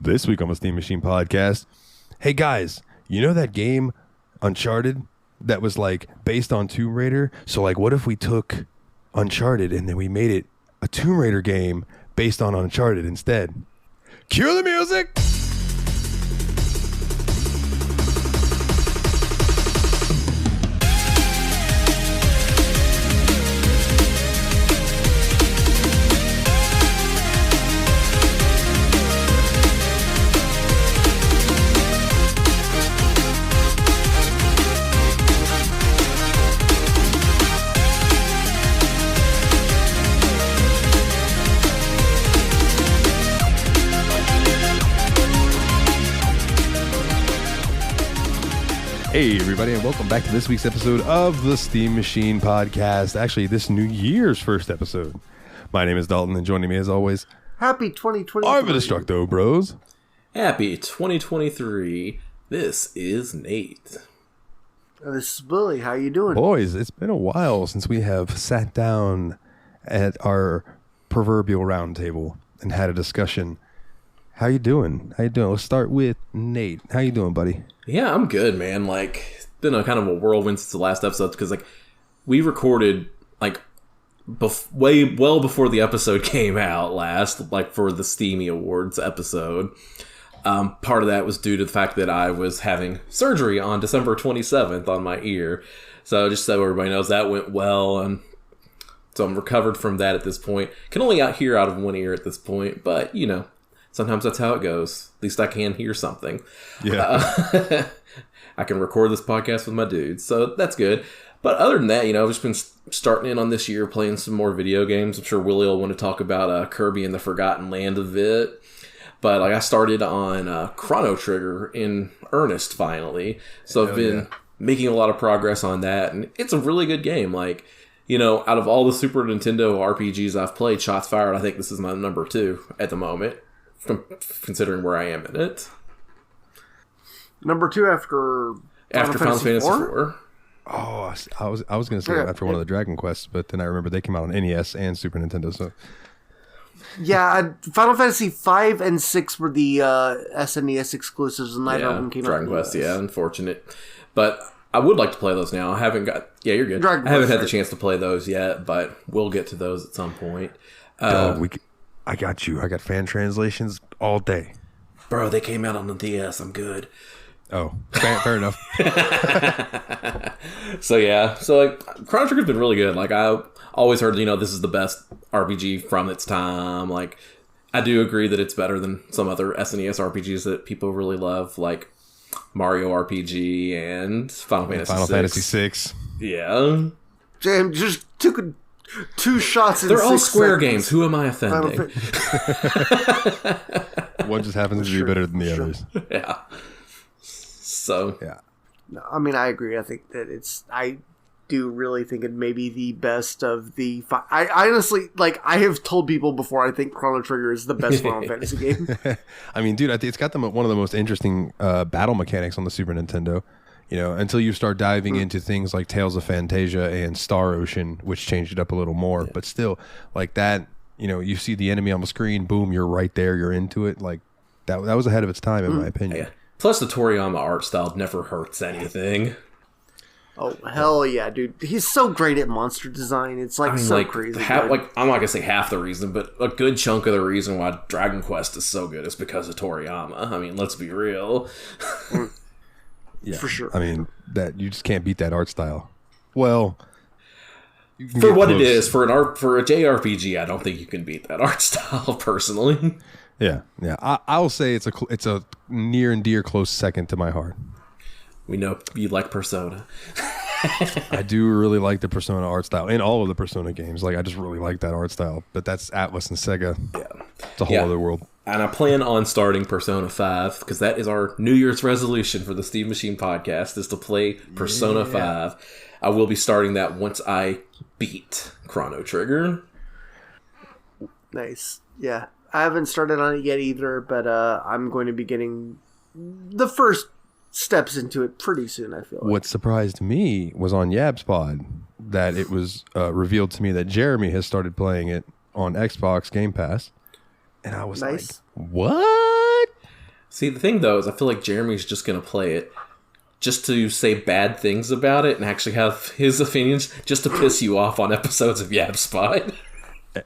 This week on the Steam Machine Podcast. Hey guys, you know that game Uncharted that was like based on Tomb Raider? So like what if we took Uncharted and then we made it a Tomb Raider game based on Uncharted instead? Cue the music! Hey everybody, and welcome back to this week's episode of the Steam Machine Podcast. Actually, this New Year's first episode. My name is Dalton, and joining me as always, Happy 2023. I've been Destructo Bros. Happy 2023. This is Nate. This is Billy. How you doing? Boys, it's been a while since we have sat down at our proverbial round table and had a discussion. How you doing? Let's start with Nate. How you doing, buddy? Yeah, I'm good, man. Like, it's been a kind of a whirlwind since the last episode because, like, we recorded like way well before the episode came out last, like for the Steamy Awards episode. Part of that was due to the fact that I was having surgery on December 27th on my ear. So just so everybody knows, that went well, and so I'm recovered from that at this point. Can only hear out of one ear at this point, but you know. Sometimes that's how it goes. At least I can hear something. Yeah. I can record this podcast with my dudes, so that's good. But other than that, you know, I've just been starting in on this year, playing some more video games. I'm sure Willie will want to talk about Kirby and the Forgotten Land a bit. But like, I started on Chrono Trigger in earnest finally. So I've been making a lot of progress on that, and it's a really good game. Like, you know, out of all the Super Nintendo RPGs I've played, shots fired, I think this is my number 2 at the moment. Considering where I am in it. Number 2 after Final Fantasy 4? Oh, I was going to say after one of the Dragon Quests, but then I remember they came out on NES and Super Nintendo. So yeah, Final Fantasy 5 and 6 were the SNES exclusives, and neither of them came Dragon out. Quest, yeah, unfortunate. But I would like to play those now. I haven't got. Yeah, you're good. I haven't had the chance to play those yet, but we'll get to those at some point. I got you. I got fan translations all day. Bro, they came out on the DS. I'm good. Oh, fair enough. So, yeah. So, like, Chrono Trigger's been really good. Like, I always heard, you know, this is the best RPG from its time. Like, I do agree that it's better than some other SNES RPGs that people really love, like Mario RPG and Final Fantasy VI. Yeah. Jam just took 2 shots in 6 seconds. They're all Square games. Who am I offending? One just happens to be better than the others. Yeah. So. Yeah. No, I mean, I agree. I think that I do really think it may be the best of the... I honestly, like, I have told people before, I think Chrono Trigger is the best Final Fantasy game. I mean, dude, I think it's got one of the most interesting battle mechanics on the Super Nintendo. You know, until you start diving into things like Tales of Phantasia and Star Ocean, which changed it up a little more. Yeah. But still, like that, you know, you see the enemy on the screen, boom, you're right there, you're into it. Like, that was ahead of its time, in my opinion. Yeah. Plus, the Toriyama art style never hurts anything. Oh, hell yeah, dude. He's so great at monster design. It's like crazy. I'm not going to say half the reason, but a good chunk of the reason why Dragon Quest is so good is because of Toriyama. I mean, let's be real. Yeah, for sure. I mean, that you just can't beat that art style. Well, for what close. It is, for a JRPG, I don't think you can beat that art style personally. Yeah. I'll say it's a near and dear close second to my heart. We know you like Persona. I do really like the Persona art style in all of the Persona games. Like, I just really like that art style. But that's Atlas and Sega. Yeah, it's a whole other world. And I plan on starting Persona 5 because that is our New Year's resolution for the Steam Machine Podcast is to play Persona 5. I will be starting that once I beat Chrono Trigger. Nice. Yeah. I haven't started on it yet either, but I'm going to be getting the first steps into it pretty soon, I feel like. What surprised me was on Yab's Pod that it was revealed to me that Jeremy has started playing it on Xbox Game Pass. And I was like, what? See, the thing though is, I feel like Jeremy's just gonna play it just to say bad things about it and actually have his opinions, just to piss you off on episodes of Yab Spot.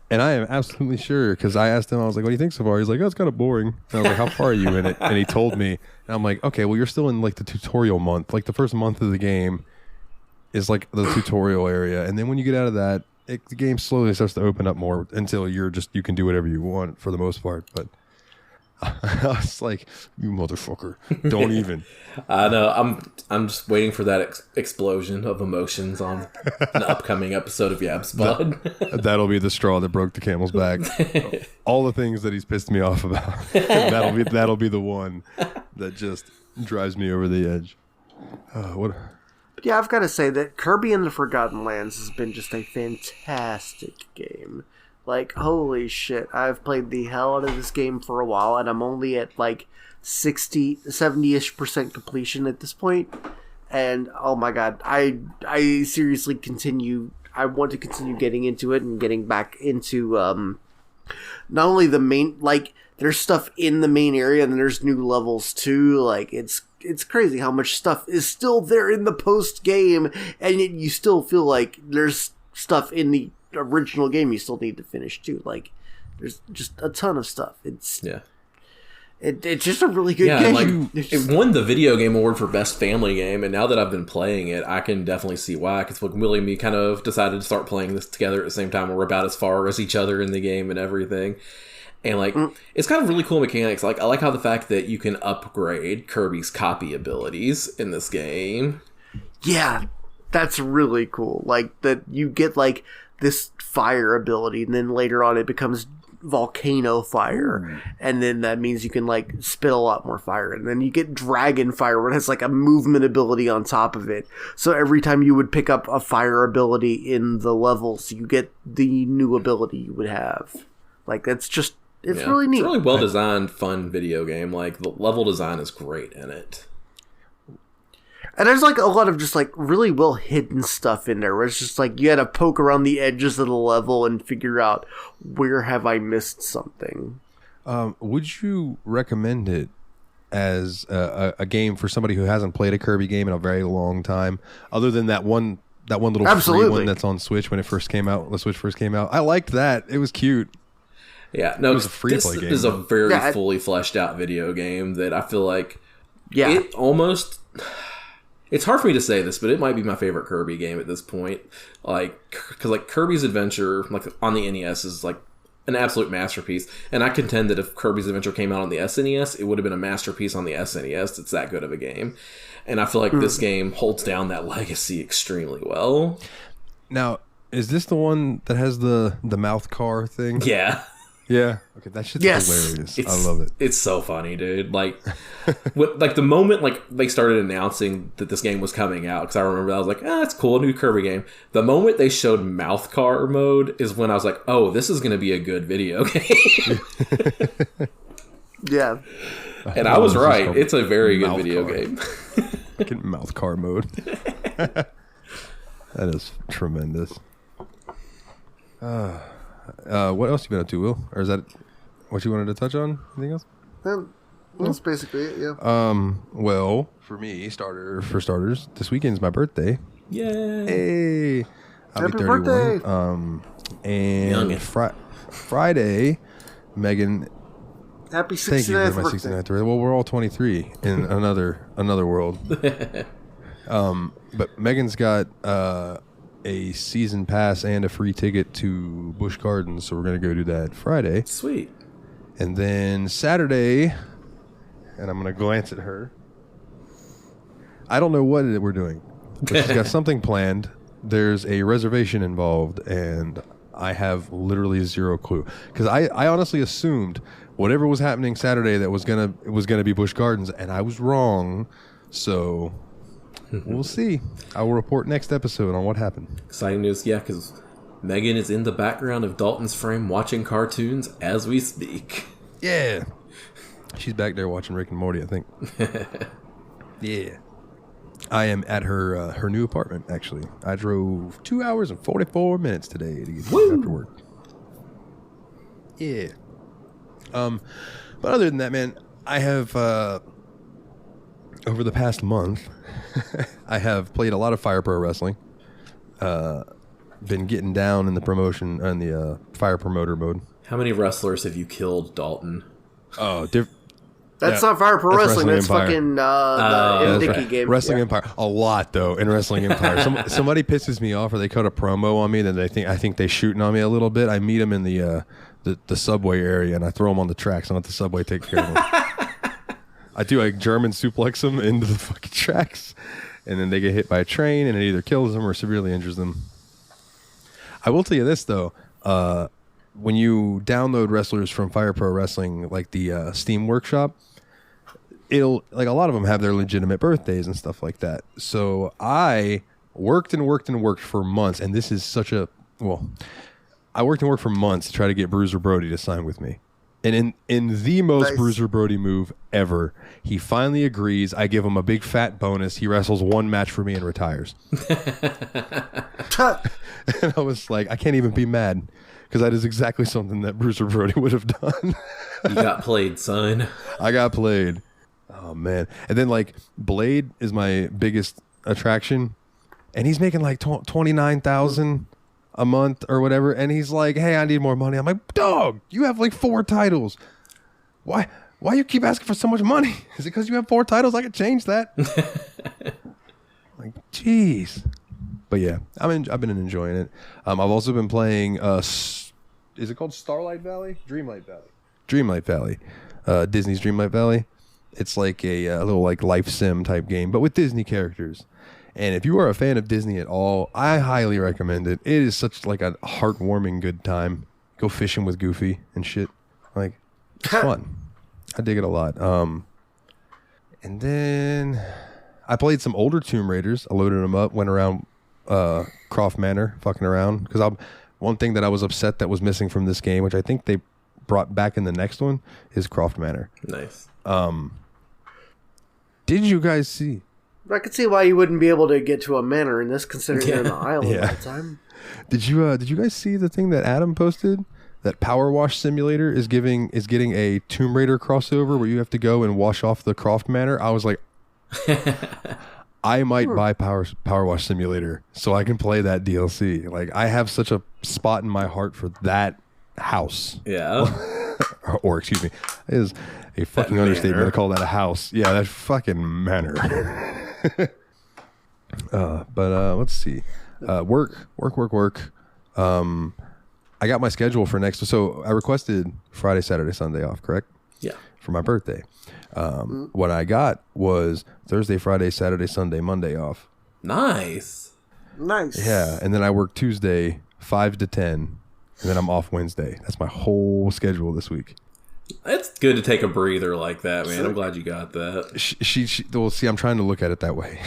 And I am absolutely sure, because I asked him, I was like, what do you think so far? He's like, oh, it's kind of boring. And I was like, how far are you in it? And he told me, and I'm like, okay, well, you're still in like the tutorial month. Like the first month of the game is like the tutorial area. And then when you get out of that, the game slowly starts to open up more until you can do whatever you want for the most part. But I was like, you motherfucker, don't even. I know. I'm just waiting for that explosion of emotions on an upcoming episode of Yab Spot. That'll be the straw that broke the camel's back. All the things that he's pissed me off about. that'll be the one that just drives me over the edge. But yeah, I've got to say that Kirby and the Forgotten Lands has been just a fantastic game. Like, holy shit, I've played the hell out of this game for a while, and I'm only at like 70-ish% completion at this point. And oh my god, I seriously I want to continue getting into it and getting back into not only the main, like, there's stuff in the main area and then there's new levels too. Like, it's crazy how much stuff is still there in the post game, and yet you still feel like there's stuff in the original game you still need to finish too. Like, there's just a ton of stuff. It's just a really good game. Like, it won the video game award for best family game, and now that I've been playing it, I can definitely see why. Because Willie and me kind of decided to start playing this together at the same time. We're about as far as each other in the game and everything. And like, it's kind of really cool mechanics. Like, I like how the fact that you can upgrade Kirby's copy abilities in this game. Yeah, that's really cool. Like, that you get like this fire ability, and then later on it becomes volcano fire, and then that means you can like spit a lot more fire, and then you get dragon fire, where it has like a movement ability on top of it. So every time you would pick up a fire ability in the levels, you get the new ability you would have. Like, that's just, it's really neat. It's a really well designed, fun video game. Like, the level design is great in it. And there's like a lot of just like really well hidden stuff in there, where it's just like you had to poke around the edges of the level and figure out, where have I missed something. Would you recommend it as a game for somebody who hasn't played a Kirby game in a very long time, other than that one little free one that's on Switch when the Switch first came out? I liked that. It was cute. Yeah, no, it was a free-to-play game. This is a very fully fleshed out video game that I feel like it almost... It's hard for me to say this, but it might be my favorite Kirby game at this point. Like, because like Kirby's Adventure, like on the NES, is like an absolute masterpiece. And I contend that if Kirby's Adventure came out on the SNES, it would have been a masterpiece on the SNES. It's that good of a game. And I feel like this game holds down that legacy extremely well. Now, is this the one that has the mouth car thing? Yeah. Yeah. Okay, that shit's hilarious. I love it. It's so funny, dude. Like, like the moment like they started announcing that this game was coming out, because I remember I was like, it's cool, a new Kirby game. The moment they showed mouth car mode is when I was like, oh, this is going to be a good video game. Yeah. And I was right. It's a very good video game. Get mouth car mode. That is tremendous. What else you been up to, Will? Or is that what you wanted to touch on? Anything else? That's basically it, yeah. Well, for me, for starters, this weekend's my birthday. Yay! Hey! I'll be 31. Birthday! And Friday, Megan... Happy 69th Thank you for my birthday. 69th birthday. Well, we're all 23 in another world. But Megan's got... a season pass and a free ticket to Busch Gardens, so we're going to go do that Friday. Sweet. And then Saturday, and I'm going to glance at her. I don't know what we're doing, but she's got something planned. There's a reservation involved, and I have literally zero clue. Because I honestly assumed whatever was happening Saturday that was gonna be Busch Gardens, and I was wrong. So... we'll see. I will report next episode on what happened. Exciting news, yeah, because Megan is in the background of Dalton's frame watching cartoons as we speak. Yeah. She's back there watching Rick and Morty, I think. Yeah. I am at her new apartment, actually. I drove 2 hours and 44 minutes today to get after work. Yeah. But other than that, man, I have over the past month, I have played a lot of Fire Pro Wrestling. Been getting down in the promotion and the fire promoter mode. How many wrestlers have you killed, Dalton? Oh, That's not Fire Pro Wrestling. That's Empire. fucking the Dicky game. Wrestling Empire. A lot though in Wrestling Empire. Somebody pisses me off, or they cut a promo on me. Then I think they shooting on me a little bit. I meet them in the subway area, and I throw them on the tracks and let the subway take care of them. I do like German suplex them into the fucking tracks, and then they get hit by a train, and it either kills them or severely injures them. I will tell you this though. When you download wrestlers from Fire Pro Wrestling, like the Steam Workshop, it'll like a lot of them have their legitimate birthdays and stuff like that. So I worked for months, and this is such a I worked for months to try to get Bruiser Brody to sign with me. And in the most Bruiser Brody move ever, he finally agrees. I give him a big fat bonus. He wrestles one match for me and retires. And I was like, I can't even be mad. Because that is exactly something that Bruiser Brody would have done. You got played, son. I got played. Oh, man. And then, like, Blade is my biggest attraction. And he's making, like, $29,000 a month or whatever. And he's like, hey, I need more money. I'm like, dog, you have, like, 4 titles. Why you keep asking for so much money? Is it because you have 4 titles? I could change that. Like, jeez. But yeah, I've been enjoying it. I've also been playing. Is it called Starlight Valley? Dreamlight Valley. Disney's Dreamlight Valley. It's like a little like life sim type game, but with Disney characters. And if you are a fan of Disney at all, I highly recommend it. It is such like a heartwarming good time. Go fishing with Goofy and shit. Like it's fun. I dig it a lot. And then I played some older Tomb Raiders. I loaded them up, went around Croft Manor fucking around, because one thing that I was upset that was missing from this game, which I think they brought back in the next one, is Croft Manor. Nice. Did you guys see? I could see why you wouldn't be able to get to a manor in this, considering you're in the island all the time. Did you guys see the thing that Adam posted? That Power Wash Simulator is getting a Tomb Raider crossover where you have to go and wash off the Croft Manor. I was like, I might buy Power Wash Simulator so I can play that DLC. Like, I have such a spot in my heart for that house. Yeah. or excuse me, it is a fucking understatement to call that a house. Yeah, that fucking manor. But let's see. Work. I got my schedule for next. So I requested Friday, Saturday, Sunday off, correct? Yeah. For my birthday. What I got was Thursday, Friday, Saturday, Sunday, Monday off. Nice. Yeah, and then I work Tuesday 5 to 10, and then I'm off Wednesday. That's my whole schedule this week. It's good to take a breather like that, man. I'm glad you got that. She well, see, I'm trying to look at it that way,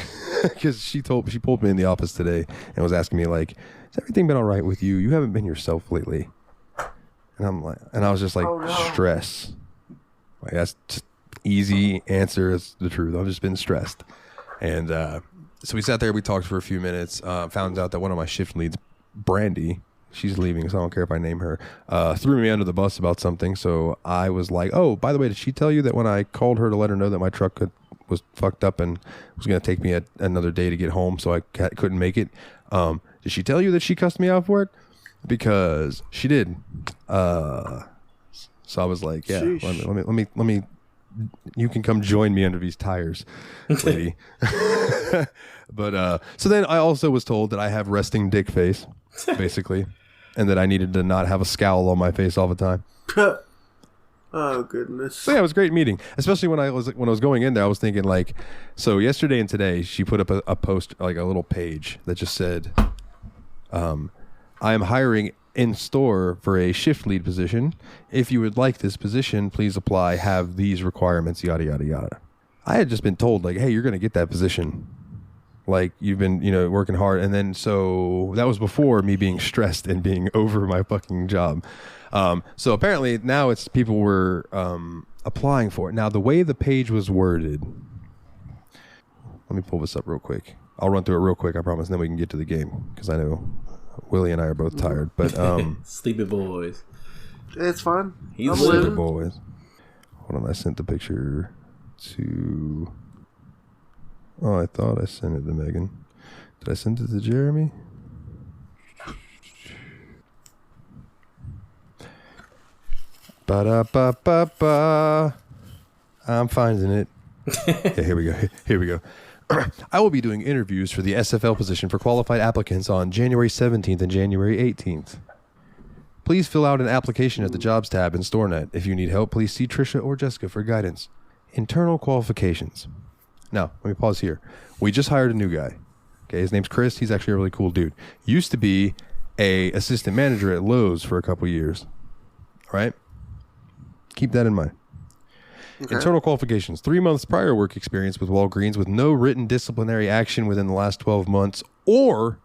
because she pulled me in the office today and was asking me like, "Has everything been all right with you? You haven't been yourself lately." And I was just like, stress. Like, that's just easy answer. Is the truth. I've just been stressed, and so we sat there. We talked for a few minutes. Found out that one of my shift leads, Brandy, she's leaving, so I don't care if I name her, threw me under the bus about something. So I was like, oh, by the way, did she tell you that when I called her to let her know that my truck was fucked up and was going to take me another day to get home, so I couldn't make it? Did she tell you that she cussed me out for it? Because she did. So I was like, yeah, let me, you can come join me under these tires, lady. But so then I also was told that I have resting dick face, basically, and that I needed to not have a scowl on my face all the time. Oh goodness! So yeah, it was a great meeting, especially when I was going in there. I was thinking like, so yesterday and today she put up a post, like a little page that just said, I am hiring in store for a shift lead position. If you would like this position, please apply. Have these requirements, yada yada yada. I had just been told like, hey, you're going to get that position. Like, you've been, working hard. And then, so that was before me being stressed and being over my fucking job. So apparently now it's people were applying for it. Now, the way the page was worded, let me pull this up real quick. I'll run through it real quick, I promise, and then we can get to the game, because I know Willie and I are both tired. But Sleepy boys. It's fun. He's sleepy boys. Hold on, I sent the picture to... Oh, I thought I sent it to Megan. Did I send it to Jeremy? Ba-da-ba-ba-ba. I'm finding it. Yeah, here we go. Here we go. I will be doing interviews for the SFL position for qualified applicants on January 17th and January 18th. Please fill out an application at the Jobs tab in StoreNet. If you need help, please see Trisha or Jessica for guidance. Internal qualifications. Now, let me pause here. We just hired a new guy. Okay, his name's Chris. He's actually a really cool dude. Used to be a assistant manager at Lowe's for a couple years. All right? Keep that in mind. Okay. Internal qualifications. 3 months prior work experience with Walgreens with no written disciplinary action within the last 12 months or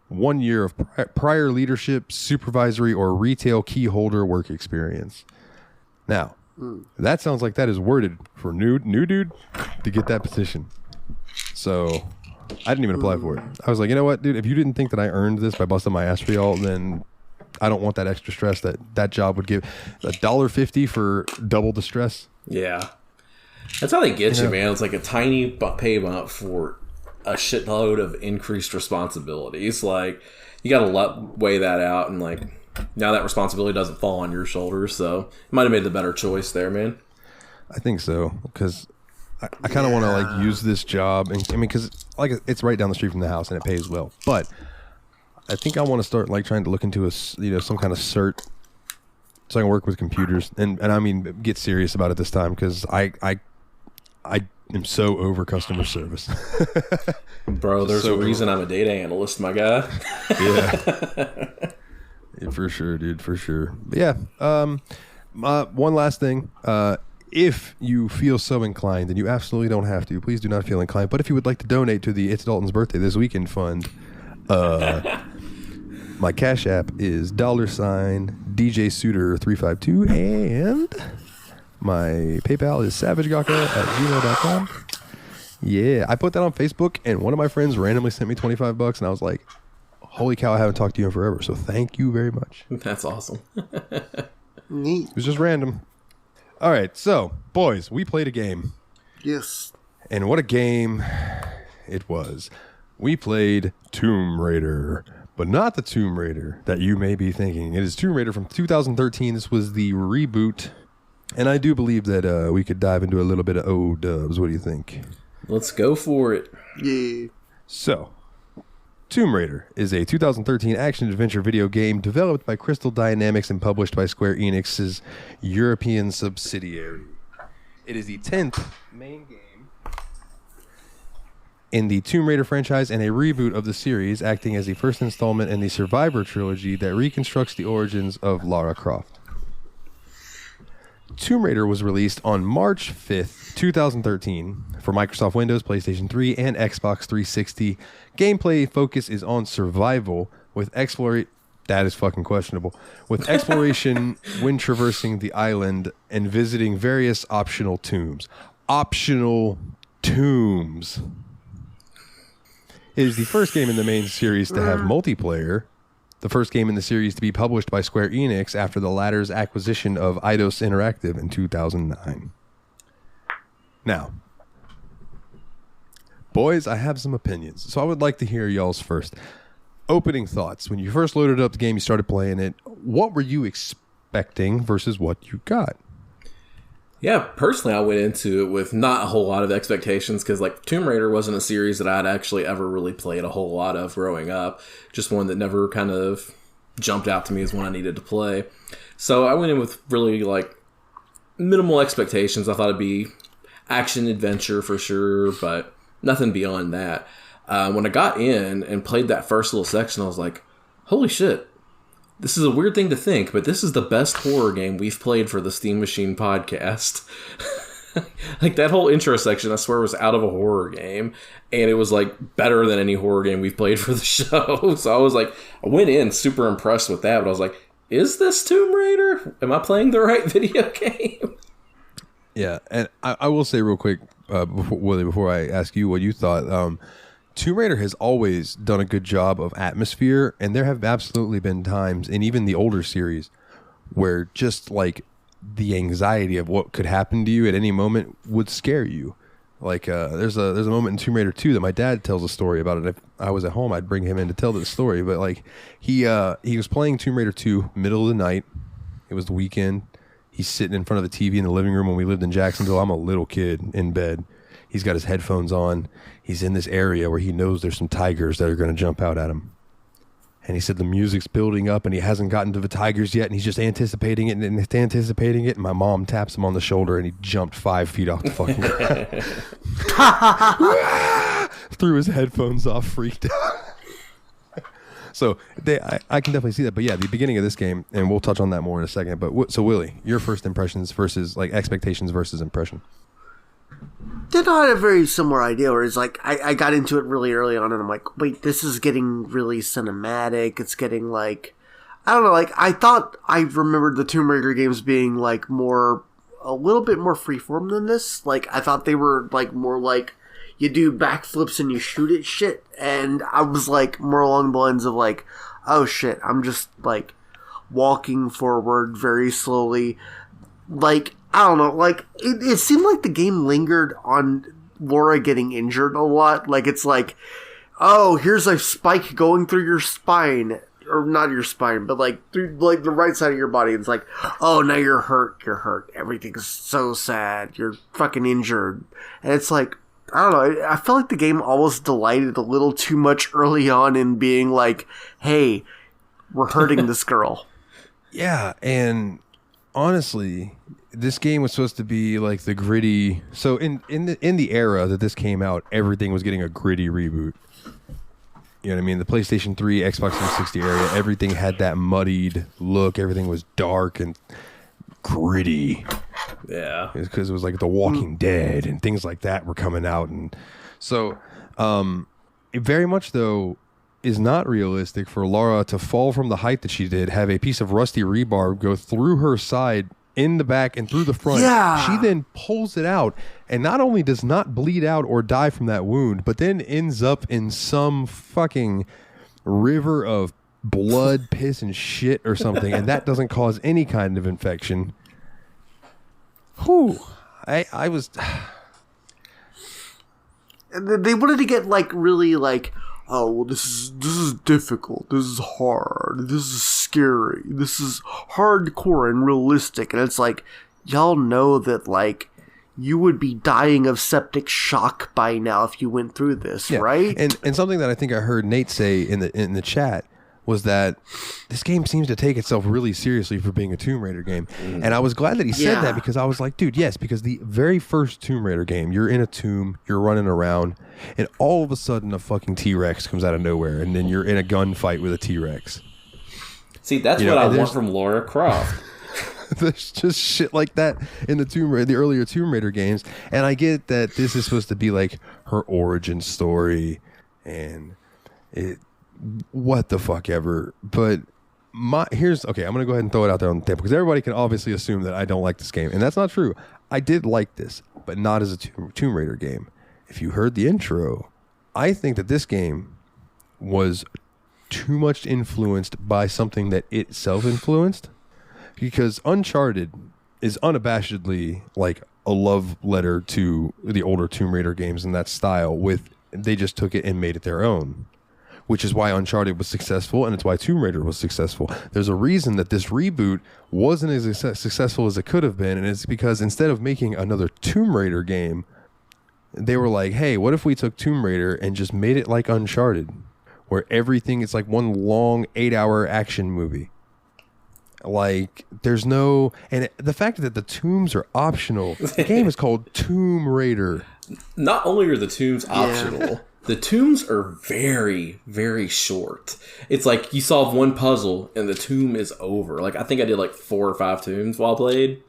1 year of prior leadership, supervisory, or retail key holder work experience. Now, that sounds like that is worded for new dude to get that position. So I didn't even apply for it. I was like, you know what, dude, if you didn't think that I earned this by busting my ass for y'all, then I don't want that extra stress that job would give. $1.50 for double the stress. Yeah. That's how they get you, man. It's like a tiny pay bump for a shitload of increased responsibilities. Like, you got to weigh that out, and like, now that responsibility doesn't fall on your shoulders, so you might have made the better choice there, man. I think so, because I kind of want to like use this job, and I mean, because like it's right down the street from the house and it pays well, but I think I want to start like trying to look into some kind of cert so I can work with computers, and I mean get serious about it this time, because I am so over customer service. Bro, there's a reason I'm a data analyst, my guy. Yeah. Yeah, for sure, dude, for sure. But yeah, one last thing. If you feel so inclined, and you absolutely don't have to, please do not feel inclined, but if you would like to donate to the It's Dalton's Birthday This Weekend Fund, my Cash App is $DJ Suitor 352, and my PayPal is savagegaka@gmail.com. Yeah, I put that on Facebook, and one of my friends randomly sent me $25, and I was like, holy cow, I haven't talked to you in forever, so thank you very much. That's awesome. Neat. It was just random. All right, so, boys, we played a game. Yes. And what a game it was. We played Tomb Raider, but not the Tomb Raider that you may be thinking. It is Tomb Raider from 2013. This was the reboot, and I do believe that we could dive into a little bit of O-dubs. What do you think? Let's go for it. Yeah. So, Tomb Raider is a 2013 action-adventure video game developed by Crystal Dynamics and published by Square Enix's European subsidiary. It is the 10th main game in the Tomb Raider franchise and a reboot of the series, acting as the first installment in the Survivor trilogy that reconstructs the origins of Lara Croft. Tomb Raider was released on March 5th, 2013 for Microsoft Windows, PlayStation 3, and Xbox 360. Gameplay focus is on survival with exploration. That is fucking questionable. With exploration when traversing the island and visiting various optional tombs. Optional tombs. It is the first game in the main series to have multiplayer. The first game in the series to be published by Square Enix after the latter's acquisition of Eidos Interactive in 2009. Now, boys, I have some opinions, so I would like to hear y'all's first. Opening thoughts. When you first loaded up the game, you started playing it, what were you expecting versus what you got? Yeah, personally, I went into it with not a whole lot of expectations because, like, Tomb Raider wasn't a series that I'd actually ever really played a whole lot of growing up. Just one that never kind of jumped out to me as one I needed to play. So I went in with really, like, minimal expectations. I thought it'd be action-adventure for sure, but nothing beyond that. When I got in and played that first little section, I was like, holy shit. This is a weird thing to think, but this is the best horror game we've played for the Steam Machine podcast. Like, that whole intro section, I swear, was out of a horror game, and it was, like, better than any horror game we've played for the show. So I was like, I went in super impressed with that, but I was like, is this Tomb Raider? Am I playing the right video game? Yeah, and I will say real quick, Willie, before I ask you what you thought, Tomb Raider has always done a good job of atmosphere, and there have absolutely been times, and even the older series, where just like the anxiety of what could happen to you at any moment would scare you. Like there's a moment in Tomb Raider 2 that my dad tells a story about it. If I was at home, I'd bring him in to tell the story. But like he was playing Tomb Raider 2 middle of the night. It was the weekend. He's sitting in front of the TV in the living room when we lived in Jacksonville. I'm a little kid in bed. He's got his headphones on. He's in this area where he knows there's some tigers that are going to jump out at him. And he said the music's building up and he hasn't gotten to the tigers yet and he's just anticipating it and it's anticipating it. And my mom taps him on the shoulder and he jumped 5 feet off the fucking ground. Threw his headphones off, freaked out. So I can definitely see that. But yeah, the beginning of this game, and we'll touch on that more in a second. But so Willie, your first impressions versus like expectations versus impression. Then I had a very similar idea where it's like I got into it really early on and I'm like, wait, this is getting really cinematic. It's getting like, I don't know, like I thought I remembered the Tomb Raider games being like a little bit more freeform than this. Like I thought they were like more like you do backflips and you shoot at shit. And I was like more along the lines of like, oh shit, I'm just like walking forward very slowly. Like, I don't know, like, it seemed like the game lingered on Laura getting injured a lot. Like, it's like, oh, here's a spike going through your spine. Or not your spine, but, like, through, like, the right side of your body. It's like, oh, now you're hurt. Everything's so sad. You're fucking injured. And it's like, I don't know, I feel like the game almost delighted a little too much early on in being like, hey, we're hurting this girl. Yeah, and honestly, this game was supposed to be like the gritty. So in the era that this came out, everything was getting a gritty reboot. You know what I mean? The PlayStation 3, Xbox 360 area, everything had that muddied look. Everything was dark and gritty. Yeah, because it was like The Walking Dead and things like that were coming out, and so it very much though is not realistic for Laura to fall from the height that she did, have a piece of rusty rebar go through her side in the back and through the front. Yeah. She then pulls it out and not only does not bleed out or die from that wound, but then ends up in some fucking river of blood, piss, and shit or something, and that doesn't cause any kind of infection. Whew. I was... They wanted to get, like, really, like, oh, well, this is difficult. This is hard. This is scary. This is hardcore and realistic. And it's like, y'all know that, like, you would be dying of septic shock by now if you went through this, right? And something that I think I heard Nate say in the chat was that this game seems to take itself really seriously for being a Tomb Raider game. And I was glad that he said that, because I was like, dude, yes, because the very first Tomb Raider game, you're in a tomb, you're running around, and all of a sudden a fucking T-Rex comes out of nowhere, and then you're in a gunfight with a T-Rex. See, that's what I want from Lara Croft. There's just shit like that in the earlier Tomb Raider games, and I get that this is supposed to be like her origin story, and what the fuck ever. But I'm gonna go ahead and throw it out there on the table, because everybody can obviously assume that I don't like this game, and that's not true. I did like this, but not as a Tomb Raider game. If you heard the intro, I think that this game was too much influenced by something that it self-influenced, because Uncharted is unabashedly like a love letter to the older Tomb Raider games in that style. They just took it and made it their own, which is why Uncharted was successful, and it's why Tomb Raider was successful. There's a reason that this reboot wasn't as successful as it could have been, and it's because instead of making another Tomb Raider game, they were like, hey, what if we took Tomb Raider and just made it like Uncharted, where everything is like one long 8-hour action movie. Like, there's no... And the fact that the tombs are optional, the game is called Tomb Raider. Not only are the tombs optional... The tombs are very, very short. It's like you solve one puzzle and the tomb is over. Like, I think I did like 4 or 5 tombs while I played.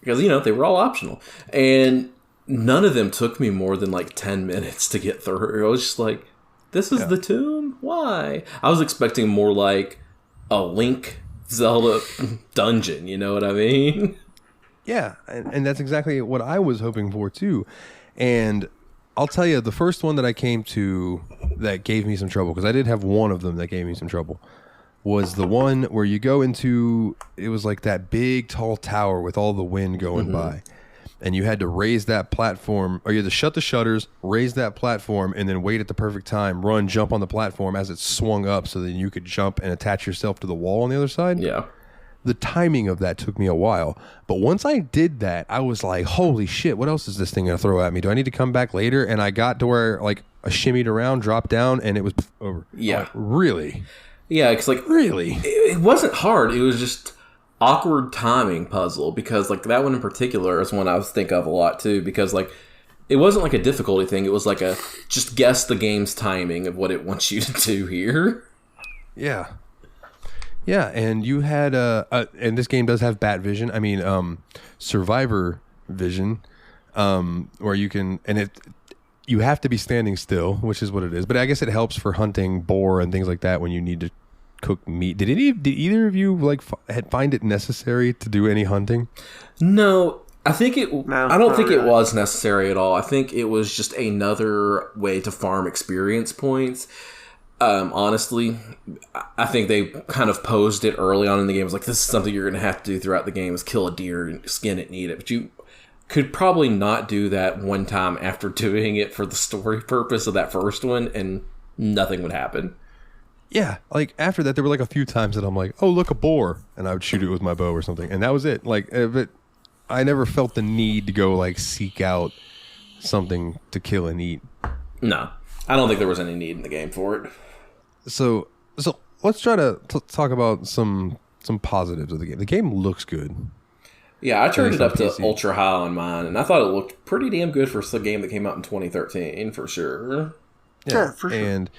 Because, they were all optional. And none of them took me more than like 10 minutes to get through. I was just like, this is the tomb? Why? I was expecting more like a Link Zelda dungeon, you know what I mean? Yeah, and that's exactly what I was hoping for too. And I'll tell you, the first one that I came to that gave me some trouble, because I did have one of them that gave me some trouble, was the one where you go into, it was like that big tall tower with all the wind going by, and you had to raise that platform, or you had to shut the shutters, raise that platform, and then wait at the perfect time, run, jump on the platform as it swung up so that you could jump and attach yourself to the wall on the other side. Yeah. The timing of that took me a while, but once I did that, I was like, holy shit, what else is this thing gonna throw at me? Do I need to come back later? And I got to where like I shimmied around, dropped down, and it was over. Yeah. Like, really? Yeah, because like Really? it wasn't hard. It was just awkward timing puzzle, because like that one in particular is one I was think of a lot too, because like it wasn't like a difficulty thing. It was like a just guess the game's timing of what it wants you to do here. Yeah. Yeah, and you had and this game does have bat vision. I mean, survivor vision, where you can, and you have to be standing still, which is what it is. But I guess it helps for hunting boar and things like that when you need to cook meat. Did either of you like find it necessary to do any hunting? No, I think it. No, I don't think really. it was necessary at all. I think it was just another way to farm experience points. Honestly, I think they kind of posed it early on in the game. It was like, this is something you're going to have to do throughout the game, is kill a deer and skin it and eat it. But you could probably not do that one time after doing it for the story purpose of that first one, and nothing would happen. Yeah, like after that, there were like a few times that I'm like, oh, look, a boar, and I would shoot it with my bow or something, and that was it. Like, but I never felt the need to go like seek out something to kill and eat. No, I don't think there was any need in the game for it. So let's try to talk about some positives of the game. The game looks good. Yeah, I turned it up to PC. ultra high on mine, and I thought it looked pretty damn good for a game that came out in 2013, for sure. Yeah, for sure. And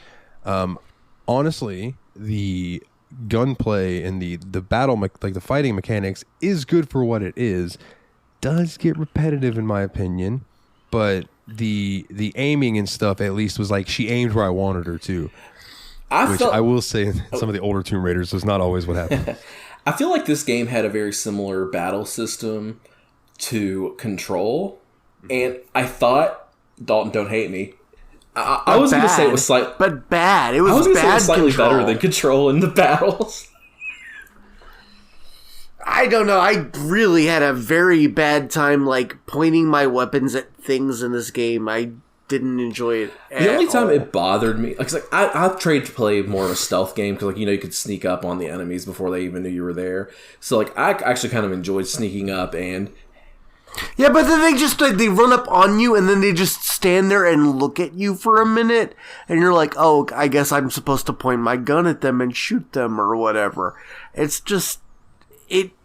honestly, the gunplay and the battle, like the fighting mechanics, is good for what it is. Does get repetitive in my opinion, but the aiming and stuff at least was like she aimed where I wanted her to. I will say, some of the older Tomb Raiders was not always what happened. I feel like this game had a very similar battle system to Control, and I thought, Dalton, don't hate me, I was going to say it was slightly... But bad. It was bad. I was going to say it was slightly Control. better than Control in the battles. I don't know. I really had a very bad time, like, pointing my weapons at things in this game. I didn't enjoy it at The only time all. it bothered me... Like, I've tried to play more of a stealth game, because, like, you know, you could sneak up on the enemies before they even knew you were there. So, like, I actually kind of enjoyed sneaking up, and... Yeah, but then they just, like, they run up on you, and then they just stand there and look at you for a minute, and you're like, oh, I guess I'm supposed to point my gun at them and shoot them, or whatever. It's just...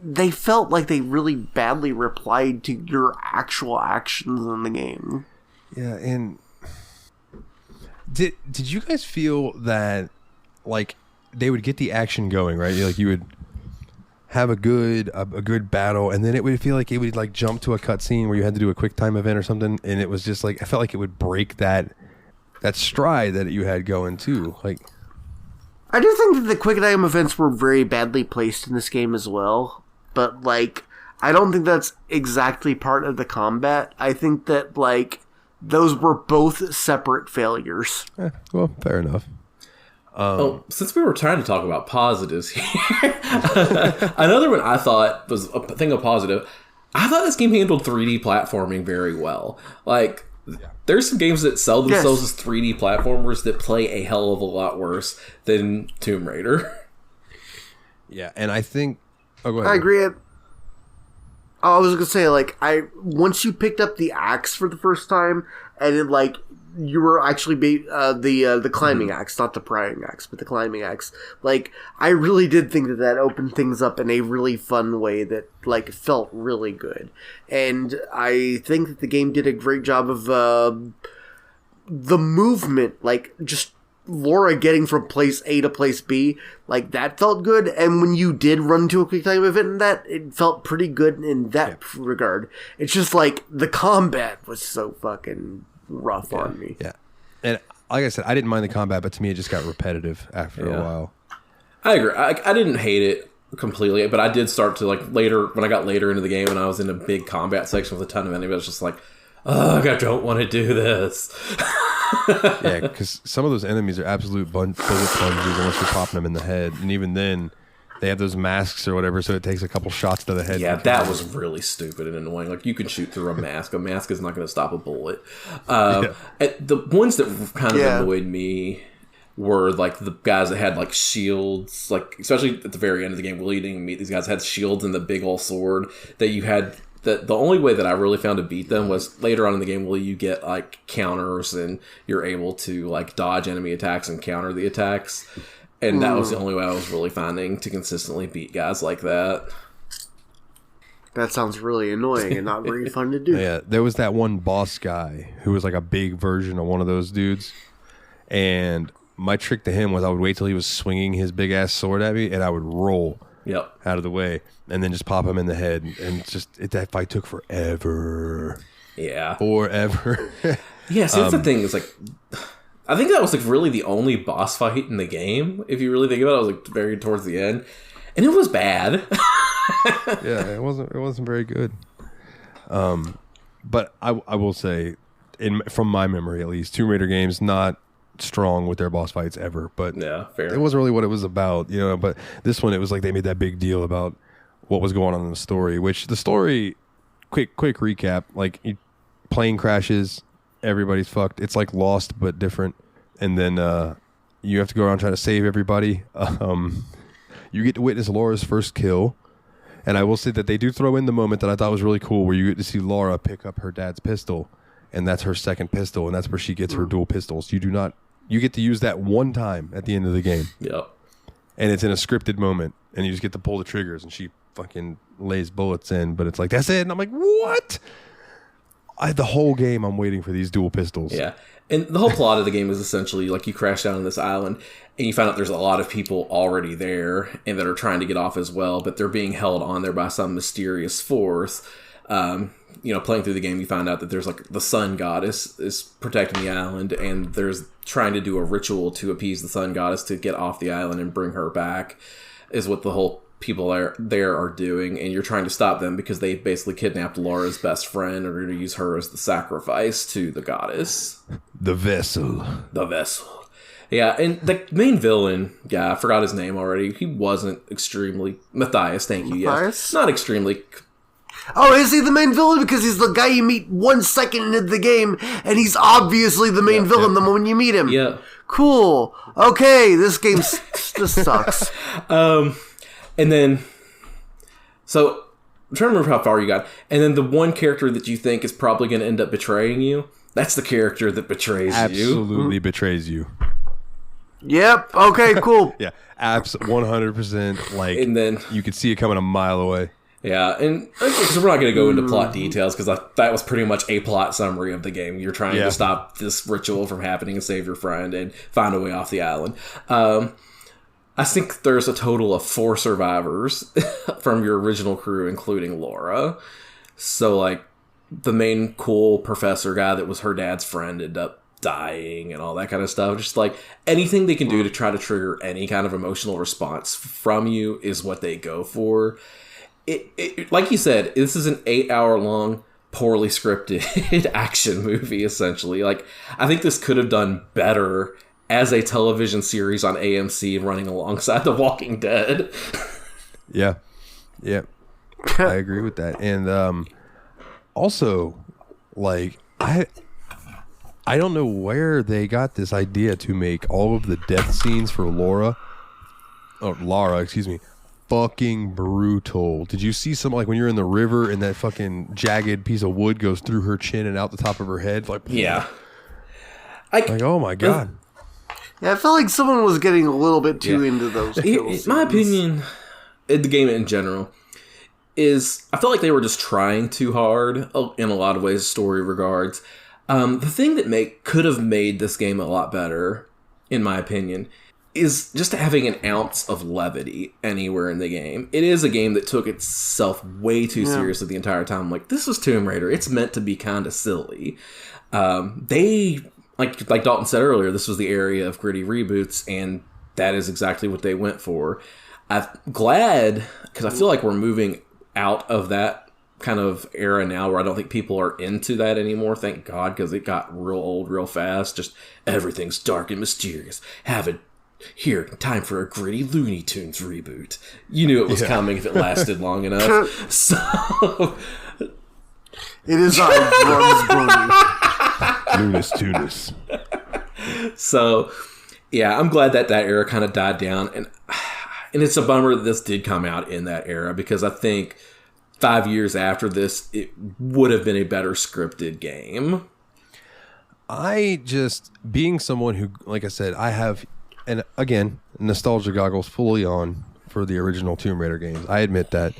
They felt like they really badly replied to your actual actions in the game. Yeah, and did you guys feel that like they would get the action going, right? Like you would have a good battle, and then it would feel like it would like jump to a cutscene where you had to do a quick time event or something, and it was just like I felt like it would break that stride that you had going too. Like, I do think that the quick time events were very badly placed in this game as well, but like I don't think that's exactly part of the combat. I think that like those were both separate failures. well, fair enough. Since we were trying to talk about positives here, another one I thought was a thing of positive. I thought this game handled 3D platforming very well. Like, there's some games that sell themselves as 3D platformers that play a hell of a lot worse than Tomb Raider. Yeah, and I think... Oh, go ahead. I agree. I was gonna say, like, once you picked up the axe for the first time, and it, like, you were actually the climbing axe, not the prying axe, but the climbing axe. Like, I really did think that opened things up in a really fun way that, like, felt really good. And I think that the game did a great job of the movement, like, just Laura getting from place A to place B, like, that felt good. And when you did run to a quick time event in that, it felt pretty good in that regard. It's just, like, the combat was so fucking rough on me. Yeah. And like I said, I didn't mind the combat, but to me it just got repetitive after a while. I agree. I didn't hate it completely, but I did start to, like, later, when I got later into the game and I was in a big combat section with a ton of enemies, I was just like, ugh, I don't want to do this. Yeah, because some of those enemies are absolute bullet sponges unless you're popping them in the head, and even then, they have those masks or whatever, so it takes a couple shots to the head. Yeah, that was really stupid and annoying. Like, you can shoot through a mask. A mask is not going to stop a bullet. And the ones that kind of annoyed me were, like, the guys that had, like, shields. Like, especially at the very end of the game, where you didn't meet these guys, had shields and the big old sword that you had. The only way that I really found to beat them was later on in the game where you get, like, counters and you're able to, like, dodge enemy attacks and counter the attacks. And that was the only way I was really finding to consistently beat guys like that. That sounds really annoying and not very fun to do. Yeah, there was that one boss guy who was like a big version of one of those dudes. And my trick to him was I would wait till he was swinging his big-ass sword at me, and I would roll out of the way and then just pop him in the head. And that fight took forever. Yeah. Forever. Yeah, see, that's the thing. Is like... I think that was like really the only boss fight in the game. If you really think about it, it was like very towards the end, and it was bad. Yeah, it wasn't very good. But I will say, from my memory at least, Tomb Raider games not strong with their boss fights ever. But yeah, fair. It wasn't really what it was about, you know. But this one, it was like they made that big deal about what was going on in the story. Which the story, quick recap, like plane crashes. Everybody's fucked. It's like Lost, but different. And then you have to go around trying to save everybody. You get to witness Laura's first kill. And I will say that they do throw in the moment that I thought was really cool where you get to see Laura pick up her dad's pistol. And that's her second pistol. And that's where she gets her dual pistols. You get to use that one time at the end of the game. Yep. And it's in a scripted moment. And you just get to pull the triggers. And she fucking lays bullets in. But it's like, that's it. And I'm like, what? The whole game, I'm waiting for these dual pistols. Yeah. And the whole plot of the game is essentially like you crash down on this island and you find out there's a lot of people already there and that are trying to get off as well, but they're being held on there by some mysterious force. Playing through the game, you find out that there's like the sun goddess is protecting the island, and there's trying to do a ritual to appease the sun goddess to get off the island and bring her back, is what the whole people there are doing, and you're trying to stop them because they basically kidnapped Laura's best friend and are going to use her as the sacrifice to the goddess. The vessel. Yeah, and the main villain guy, I forgot his name already. He wasn't extremely... Matthias, thank you. Yes. Not extremely... Oh, is he the main villain? Because he's the guy you meet 1 second into the game, and he's obviously the main villain the moment you meet him. Yeah. Cool. Okay, this sucks. And then, so, I'm trying to remember how far you got. And then the one character that you think is probably going to end up betraying you, that's the character that betrays you. Absolutely betrays you. Yep. Okay, cool. Yeah, 100%. Like, and then, you could see it coming a mile away. Yeah, and because we're not going to go into plot details, because that was pretty much a plot summary of the game. You're trying to stop this ritual from happening and save your friend and find a way off the island. I think there's a total of 4 survivors from your original crew, including Laura. So, like, the main cool professor guy that was her dad's friend ended up dying and all that kind of stuff. Just, like, anything they can do to try to trigger any kind of emotional response from you is what they go for. It like you said, this is an 8-hour-long, poorly scripted action movie, essentially. Like, I think this could have done better as a television series on AMC running alongside The Walking Dead. Yeah. I agree with that. And also, like, I don't know where they got this idea to make all of the death scenes for Lara, fucking brutal. Did you see some, like, when you're in the river and that fucking jagged piece of wood goes through her chin and out the top of her head? Like, yeah. Like, oh my God. Yeah, I felt like someone was getting a little bit too into those kills. My opinion, the game in general, is I felt like they were just trying too hard in a lot of ways, story regards. The thing that could have made this game a lot better, in my opinion, is just having an ounce of levity anywhere in the game. It is a game that took itself way too seriously the entire time. Like, this was Tomb Raider. It's meant to be kind of silly. They... Like Dalton said earlier, this was the area of gritty reboots, and that is exactly what they went for. I'm glad, because I feel like we're moving out of that kind of era now where I don't think people are into that anymore, thank God, because it got real old real fast. Just everything's dark and mysterious. Have it here, time for a gritty Looney Tunes reboot. You knew it was coming if it lasted long enough. So it is on Bugs Bunny. Lunas Tunis. So yeah, I'm glad that era kind of died down, and it's a bummer that this did come out in that era, because I think 5 years after this, it would have been a better scripted game. I just, being someone who, like I said, I have, and again, nostalgia goggles fully on for the original Tomb Raider games. I admit that.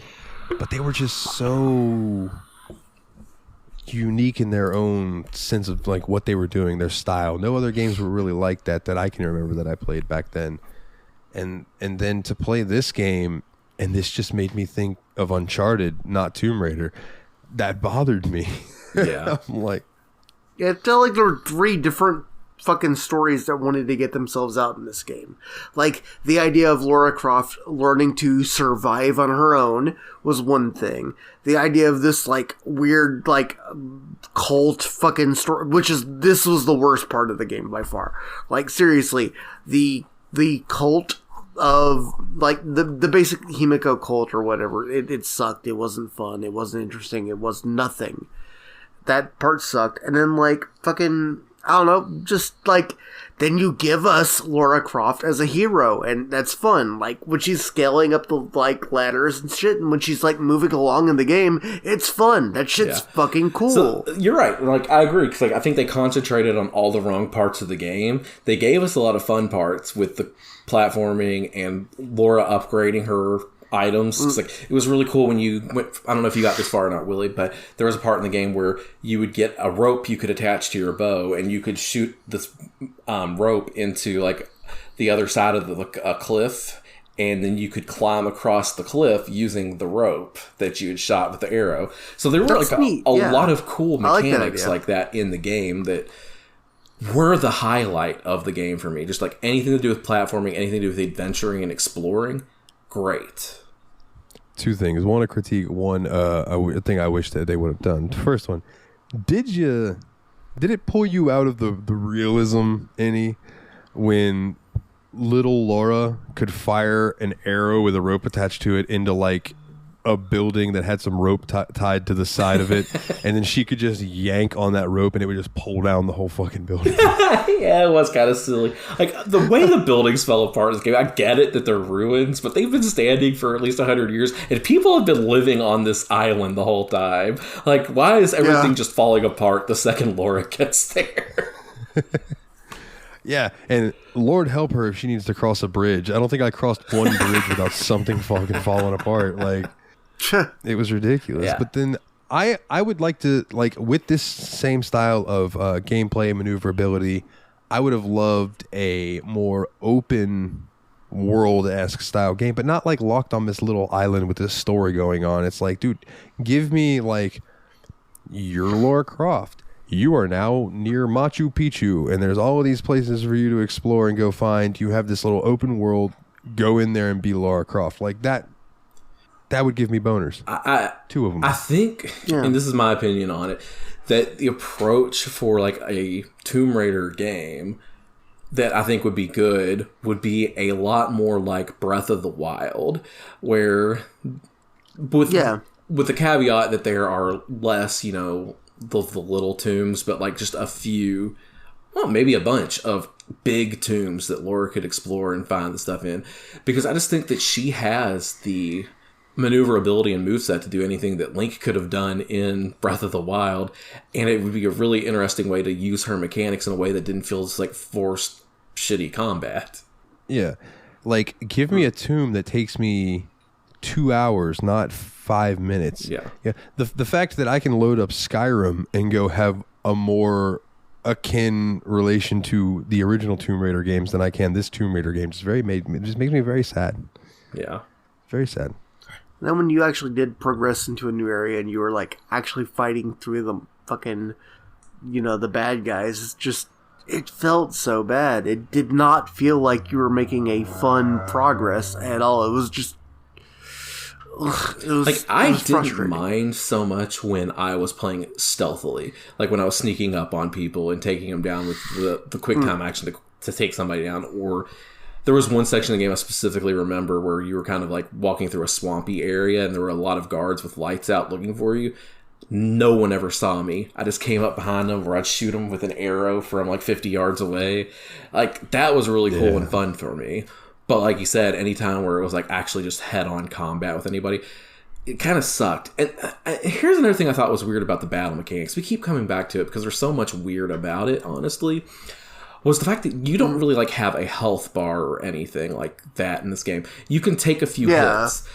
But they were just so unique in their own sense of like what they were doing, their style. No other games were really like that I can remember that I played back then. And then to play this game, and this just made me think of Uncharted, not Tomb Raider. That bothered me. Yeah. I'm like... Yeah, it felt like there were 3 different fucking stories that wanted to get themselves out in this game. Like, the idea of Lara Croft learning to survive on her own was one thing. The idea of this, like, weird, like, cult fucking story, this was the worst part of the game by far. Like, seriously, the cult of, like, the basic Himiko cult or whatever, it sucked. It wasn't fun. It wasn't interesting. It was nothing. That part sucked. And then, like, fucking, I don't know, just, like, then you give us Lara Croft as a hero, and that's fun. Like, when she's scaling up the, like, ladders and shit, and when she's, like, moving along in the game, it's fun. That shit's fucking cool. So, you're right. Like, I agree, because, like, I think they concentrated on all the wrong parts of the game. They gave us a lot of fun parts with the platforming and Laura upgrading her items. It's like, it was really cool when you went, I don't know if you got this far or not, Willie, but there was a part in the game where you would get a rope you could attach to your bow, and you could shoot this rope into like the other side of a cliff, and then you could climb across the cliff using the rope that you had shot with the arrow. So there were a lot of cool mechanics like that in the game that were the highlight of the game for me. Just like anything to do with platforming, anything to do with adventuring and exploring, great. 2 things. One, a critique. One, a thing I wish that they would have done. The first one, did it pull you out of the realism any when little Laura could fire an arrow with a rope attached to it into like a building that had some rope tied to the side of it, and then she could just yank on that rope and it would just pull down the whole fucking building? Yeah, it was kind of silly. Like, the way the buildings fell apart in this game, I get it that they're ruins, but they've been standing for at least 100 years, and people have been living on this island the whole time. Like, why is everything just falling apart the second Laura gets there? Yeah, and Lord help her if she needs to cross a bridge. I don't think I crossed one bridge without something fucking falling apart. Like, it was ridiculous. Yeah. But then I would like to, like, with this same style of gameplay and maneuverability, I would have loved a more open world-esque style game, but not like locked on this little island with this story going on. It's like, dude, give me like, you're Lara Croft. You are now near Machu Picchu, and there's all of these places for you to explore and go find. You have this little open world. Go in there and be Lara Croft. Like that. That would give me boners. 2 of them. I think, and this is my opinion on it, that the approach for like a Tomb Raider game that I think would be good would be a lot more like Breath of the Wild, where with the caveat that there are less, you know, the little tombs, but like just a few, well, maybe a bunch of big tombs that Laura could explore and find the stuff in, because I just think that she has the maneuverability and moveset to do anything that Link could have done in Breath of the Wild, and it would be a really interesting way to use her mechanics in a way that didn't feel like forced shitty combat. Yeah, like give me a tomb that takes me 2 hours, not 5 minutes. Yeah. The fact that I can load up Skyrim and go have a more akin relation to the original Tomb Raider games than I can this Tomb Raider game just makes me very sad. Yeah, very sad. And then when you actually did progress into a new area and you were like actually fighting through the fucking, you know, the bad guys, it's just, it felt so bad. It did not feel like you were making a fun progress at all. It was just, it was like I didn't frustrating. mind so much when I was playing stealthily, like when I was sneaking up on people and taking them down with the quick time action to take somebody down. Or there was one section of the game I specifically remember where you were kind of like walking through a swampy area and there were a lot of guards with lights out looking for you. No one ever saw me. I just came up behind them where I'd shoot them with an arrow from like 50 yards away. Like that was really cool and fun for me. But like you said, anytime where it was like actually just head-on combat with anybody, it kind of sucked. And here's another thing I thought was weird about the battle mechanics. We keep coming back to it because there's so much weird about it, honestly, was the fact that you don't really like have a health bar or anything like that in this game. You can take a few hits,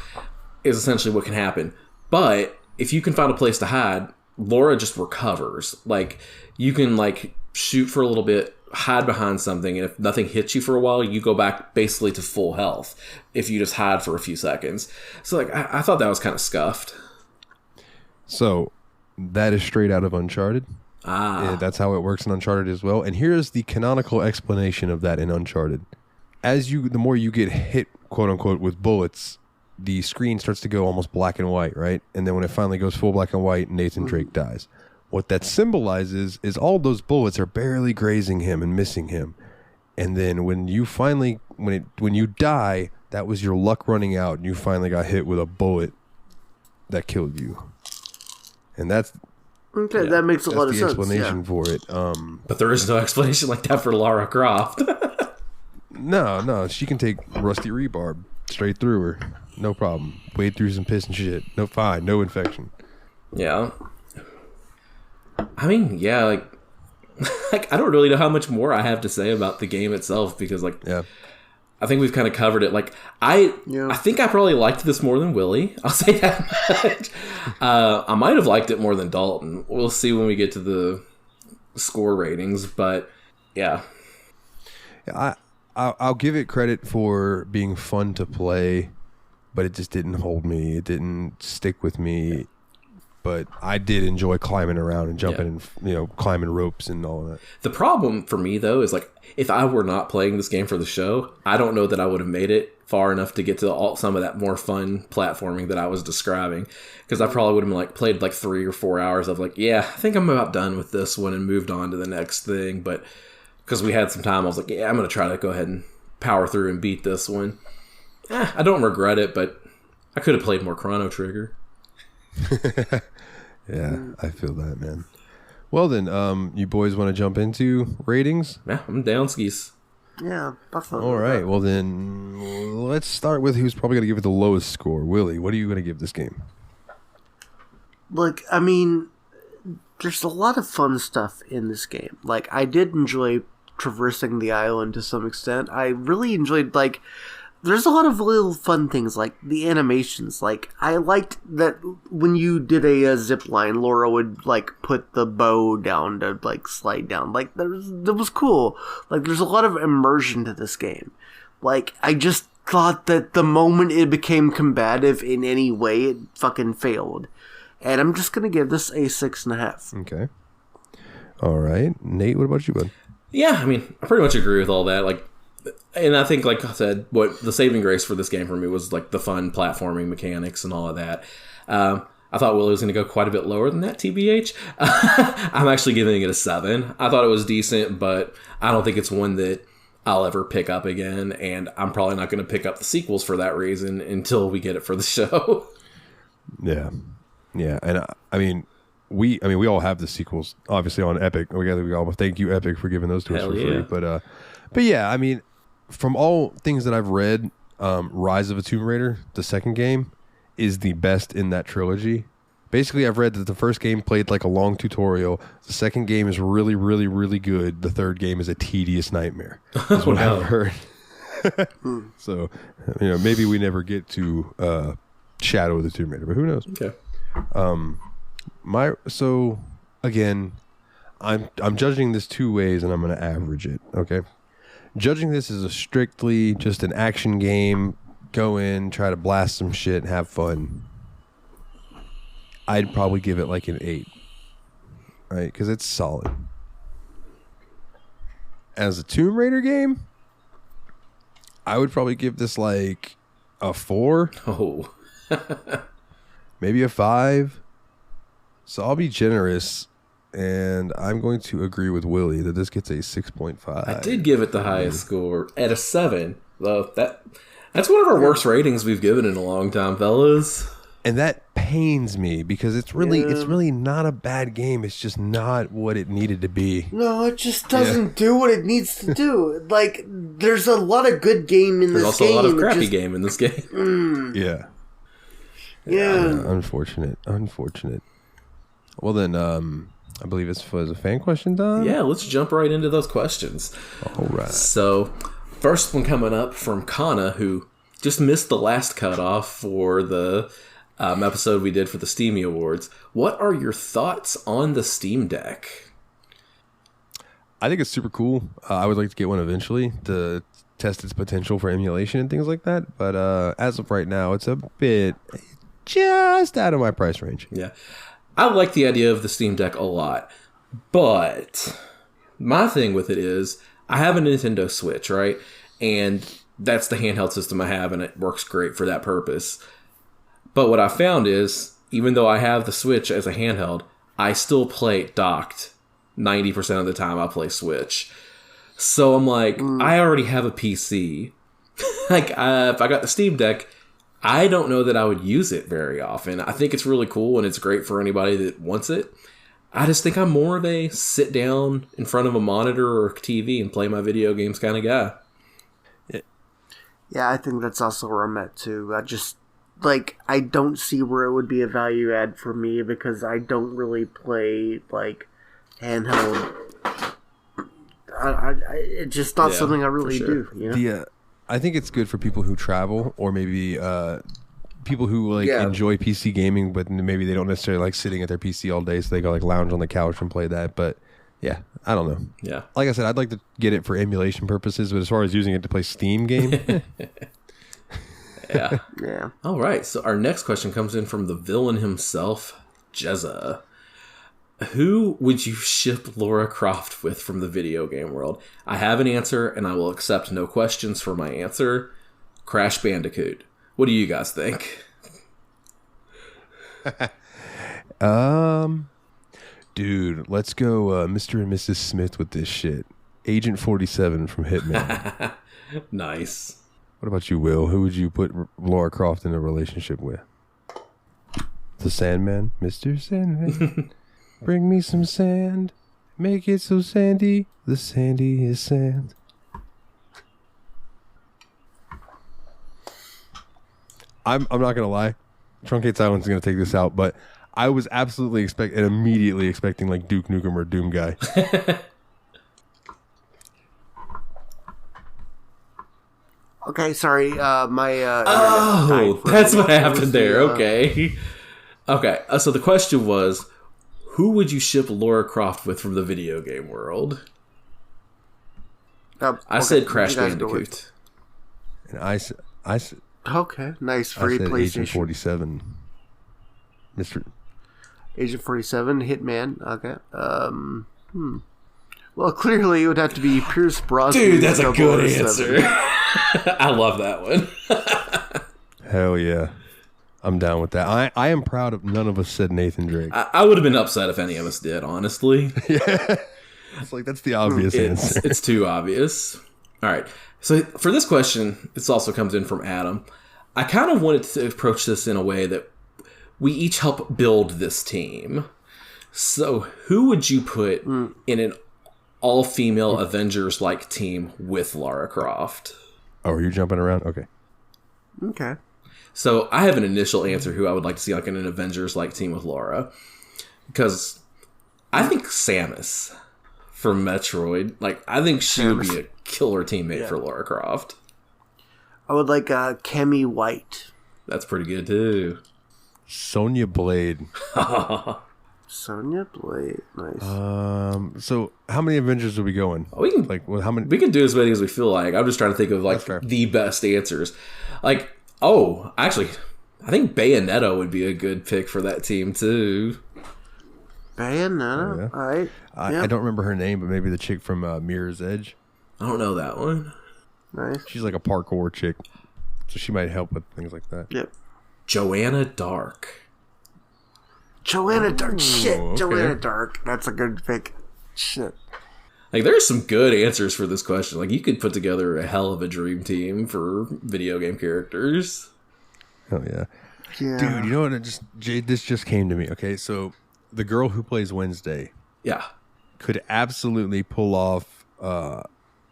is essentially what can happen. But if you can find a place to hide, Laura just recovers. Like, you can like shoot for a little bit, hide behind something, and if nothing hits you for a while, you go back basically to full health if you just hide for a few seconds. So like I thought that was kind of scuffed. So that is straight out of Uncharted. Yeah, that's how it works in Uncharted as well. And here's the canonical explanation of that in Uncharted. The more you get hit, quote unquote, with bullets, the screen starts to go almost black and white, right? And then when it finally goes full black and white, Nathan Drake dies. What that symbolizes is all those bullets are barely grazing him and missing him. And then when you finally, when you die, that was your luck running out, and you finally got hit with a bullet that killed you. And that's okay. That makes a lot of sense. That's the explanation for it. but there is no explanation like that for Lara Croft. No, she can take rusty rebarb straight through her, no problem. Wade through some piss and shit, no fine, no infection. Yeah. I mean, yeah, like I don't really know how much more I have to say about the game itself because, like, I think we've kind of covered it. Like, I think I probably liked this more than Willie. I'll say that much. I might have liked it more than Dalton. We'll see when we get to the score ratings, but yeah. I'll give it credit for being fun to play, but it just didn't hold me. It didn't stick with me. But I did enjoy climbing around and jumping and, climbing ropes and all that. The problem for me, though, is like if I were not playing this game for the show, I don't know that I would have made it far enough to get to some of that more fun platforming that I was describing. Because I probably would have like played like 3 or 4 hours of like, yeah, I think I'm about done with this one and moved on to the next thing. But because we had some time, I was like, yeah, I'm going to try to go ahead and power through and beat this one. I don't regret it, but I could have played more Chrono Trigger. Yeah, I feel that, man. Well then, you boys want to jump into ratings? Yeah, I'm down skis. Yeah, definitely. All right, well then, let's start with who's probably going to give it the lowest score. Willie, what are you going to give this game? Look, I mean, there's a lot of fun stuff in this game. Like, I did enjoy traversing the island to some extent. I really enjoyed, like, there's a lot of little fun things, like the animations. Like, I liked that when you did a zip line, Laura would, like, put the bow down to, like, slide down. Like, that was cool. Like, there's a lot of immersion to this game. Like, I just thought that the moment it became combative in any way, it fucking failed. And I'm just gonna give this a 6.5. Okay. All right. Nate, what about you, bud? Yeah, I mean, I pretty much agree with all that. Like, and I think, like I said, what the saving grace for this game for me was like the fun platforming mechanics and all of that. I thought Willie was going to go quite a bit lower than that, TBH. I'm actually giving it a 7. I thought it was decent, but I don't think it's one that I'll ever pick up again, and I'm probably not going to pick up the sequels for that reason until we get it for the show. Yeah, and I mean, we all have the sequels, obviously on Epic. We all thank you, Epic, for giving those to us for free. But yeah, I mean, from all things that I've read, Rise of a Tomb Raider, the second game, is the best in that trilogy. Basically, I've read that the first game played like a long tutorial. The second game is really, really, really good. The third game is a tedious nightmare. Is what I've heard. So, maybe we never get to Shadow of the Tomb Raider, but who knows? Okay. So again, I'm judging this 2 ways, and I'm going to average it. Okay. Judging this as a strictly just an action game, go in, try to blast some shit, have fun, I'd probably give it like an 8, right? Because it's solid. As a Tomb Raider game, I would probably give this like a 4. Oh, Maybe a 5. So I'll be generous, and I'm going to agree with Willie that this gets a 6.5. I did give it the highest score at a 7. Though that's one of our worst ratings we've given in a long time, fellas. And that pains me because it's really not a bad game. It's just not what it needed to be. No, it just doesn't do what it needs to do. Like, there's a lot of good game in this game. There's also a lot of crappy game in this game. Yeah. Yeah. Unfortunate. Well then, I believe it's was a fan question time. Yeah, let's jump right into those questions. All right. So, first one coming up from Kana, who just missed the last cutoff for the episode we did for the Steamy Awards. What are your thoughts on the Steam Deck? I think it's super cool. I would like to get one eventually to test its potential for emulation and things like that. But as of right now, it's a bit just out of my price range. Yeah. I like the idea of the Steam Deck a lot. But my thing with it is I have a Nintendo Switch, right? And that's the handheld system I have, and it works great for that purpose. But what I found is, even though I have the Switch as a handheld, I still play docked 90% of the time I play Switch. So I'm like, I already have a PC. Like, if I got the Steam Deck, I don't know that I would use it very often. I think it's really cool, and it's great for anybody that wants it. I just think I'm more of a sit down in front of a monitor or TV and play my video games kind of guy. Yeah, I think that's also where I'm at, too. I don't see where it would be a value add for me because I don't really play, handheld. It's just not something I really do, you know? Yeah, I think it's good for people who travel or maybe people who enjoy PC gaming, but maybe they don't necessarily like sitting at their PC all day, so they go lounge on the couch and play that. But yeah, I don't know. Yeah, like I said, I'd like to get it for emulation purposes, but as far as using it to play Steam game. Yeah. Yeah. All right. So our next question comes in from the villain himself, Jezza. Who would you ship Lara Croft with from the video game world? I have an answer, and I will accept no questions for my answer. Crash Bandicoot. What do you guys think? Dude, let's go Mr. and Mrs. Smith with this shit. Agent 47 from Hitman. Nice. What about you, Will? Who would you put Lara Croft in a relationship with? The Sandman? Mr. Sandman, bring me some sand. Make it so sandy. The sandy is sand. I'm not going to lie. Truncate Silence is going to take this out, but I was absolutely immediately expecting Duke Nukem or Doom Guy. Okay, sorry. My that's what happened there. Okay. Okay. So the question was, who would you ship Lara Croft with from the video game world? I said Crash Bandicoot. And I said okay, nice I free said PlayStation. Agent 47. Agent 47, Hitman. Okay. Well, clearly it would have to be Pierce Brosnan. Dude, that's a good answer. I love that one. Hell yeah. I'm down with that. I am proud of none of us said Nathan Drake. I would have been upset if any of us did, honestly. Yeah. It's that's the obvious answer. It's too obvious. All right. So for this question, this also comes in from Adam. I kind of wanted to approach this in a way that we each help build this team. So who would you put in an all-female Avengers-like team with Lara Croft? Oh, are you jumping around? Okay. Okay. So I have an initial answer who I would like to see in an Avengers-like team with Lara. Because I think Samus from Metroid, I think she would be a killer teammate for Lara Croft. I would like Cammy White. That's pretty good, too. Sonya Blade. Sonya Blade, nice. So how many Avengers are we going? We can how many? We can do as many as we feel like. I'm just trying to think of the best answers. Actually, I think Bayonetta would be a good pick for that team too. Bayonetta, yeah. All right. I don't remember her name, but maybe the chick from Mirror's Edge. I don't know that one. Nice. She's like a parkour chick, so she might help with things like that. Yep. Joanna Dark. Joanna Dark. Shit, okay. Joanna Dark. That's a good pick. Shit. Like, there's some good answers for this question. Like, you could put together a hell of a dream team for video game characters. Hell yeah. Yeah. Dude, you know what? This just came to me. Okay, so the girl who plays Wednesday Yeah. could absolutely pull off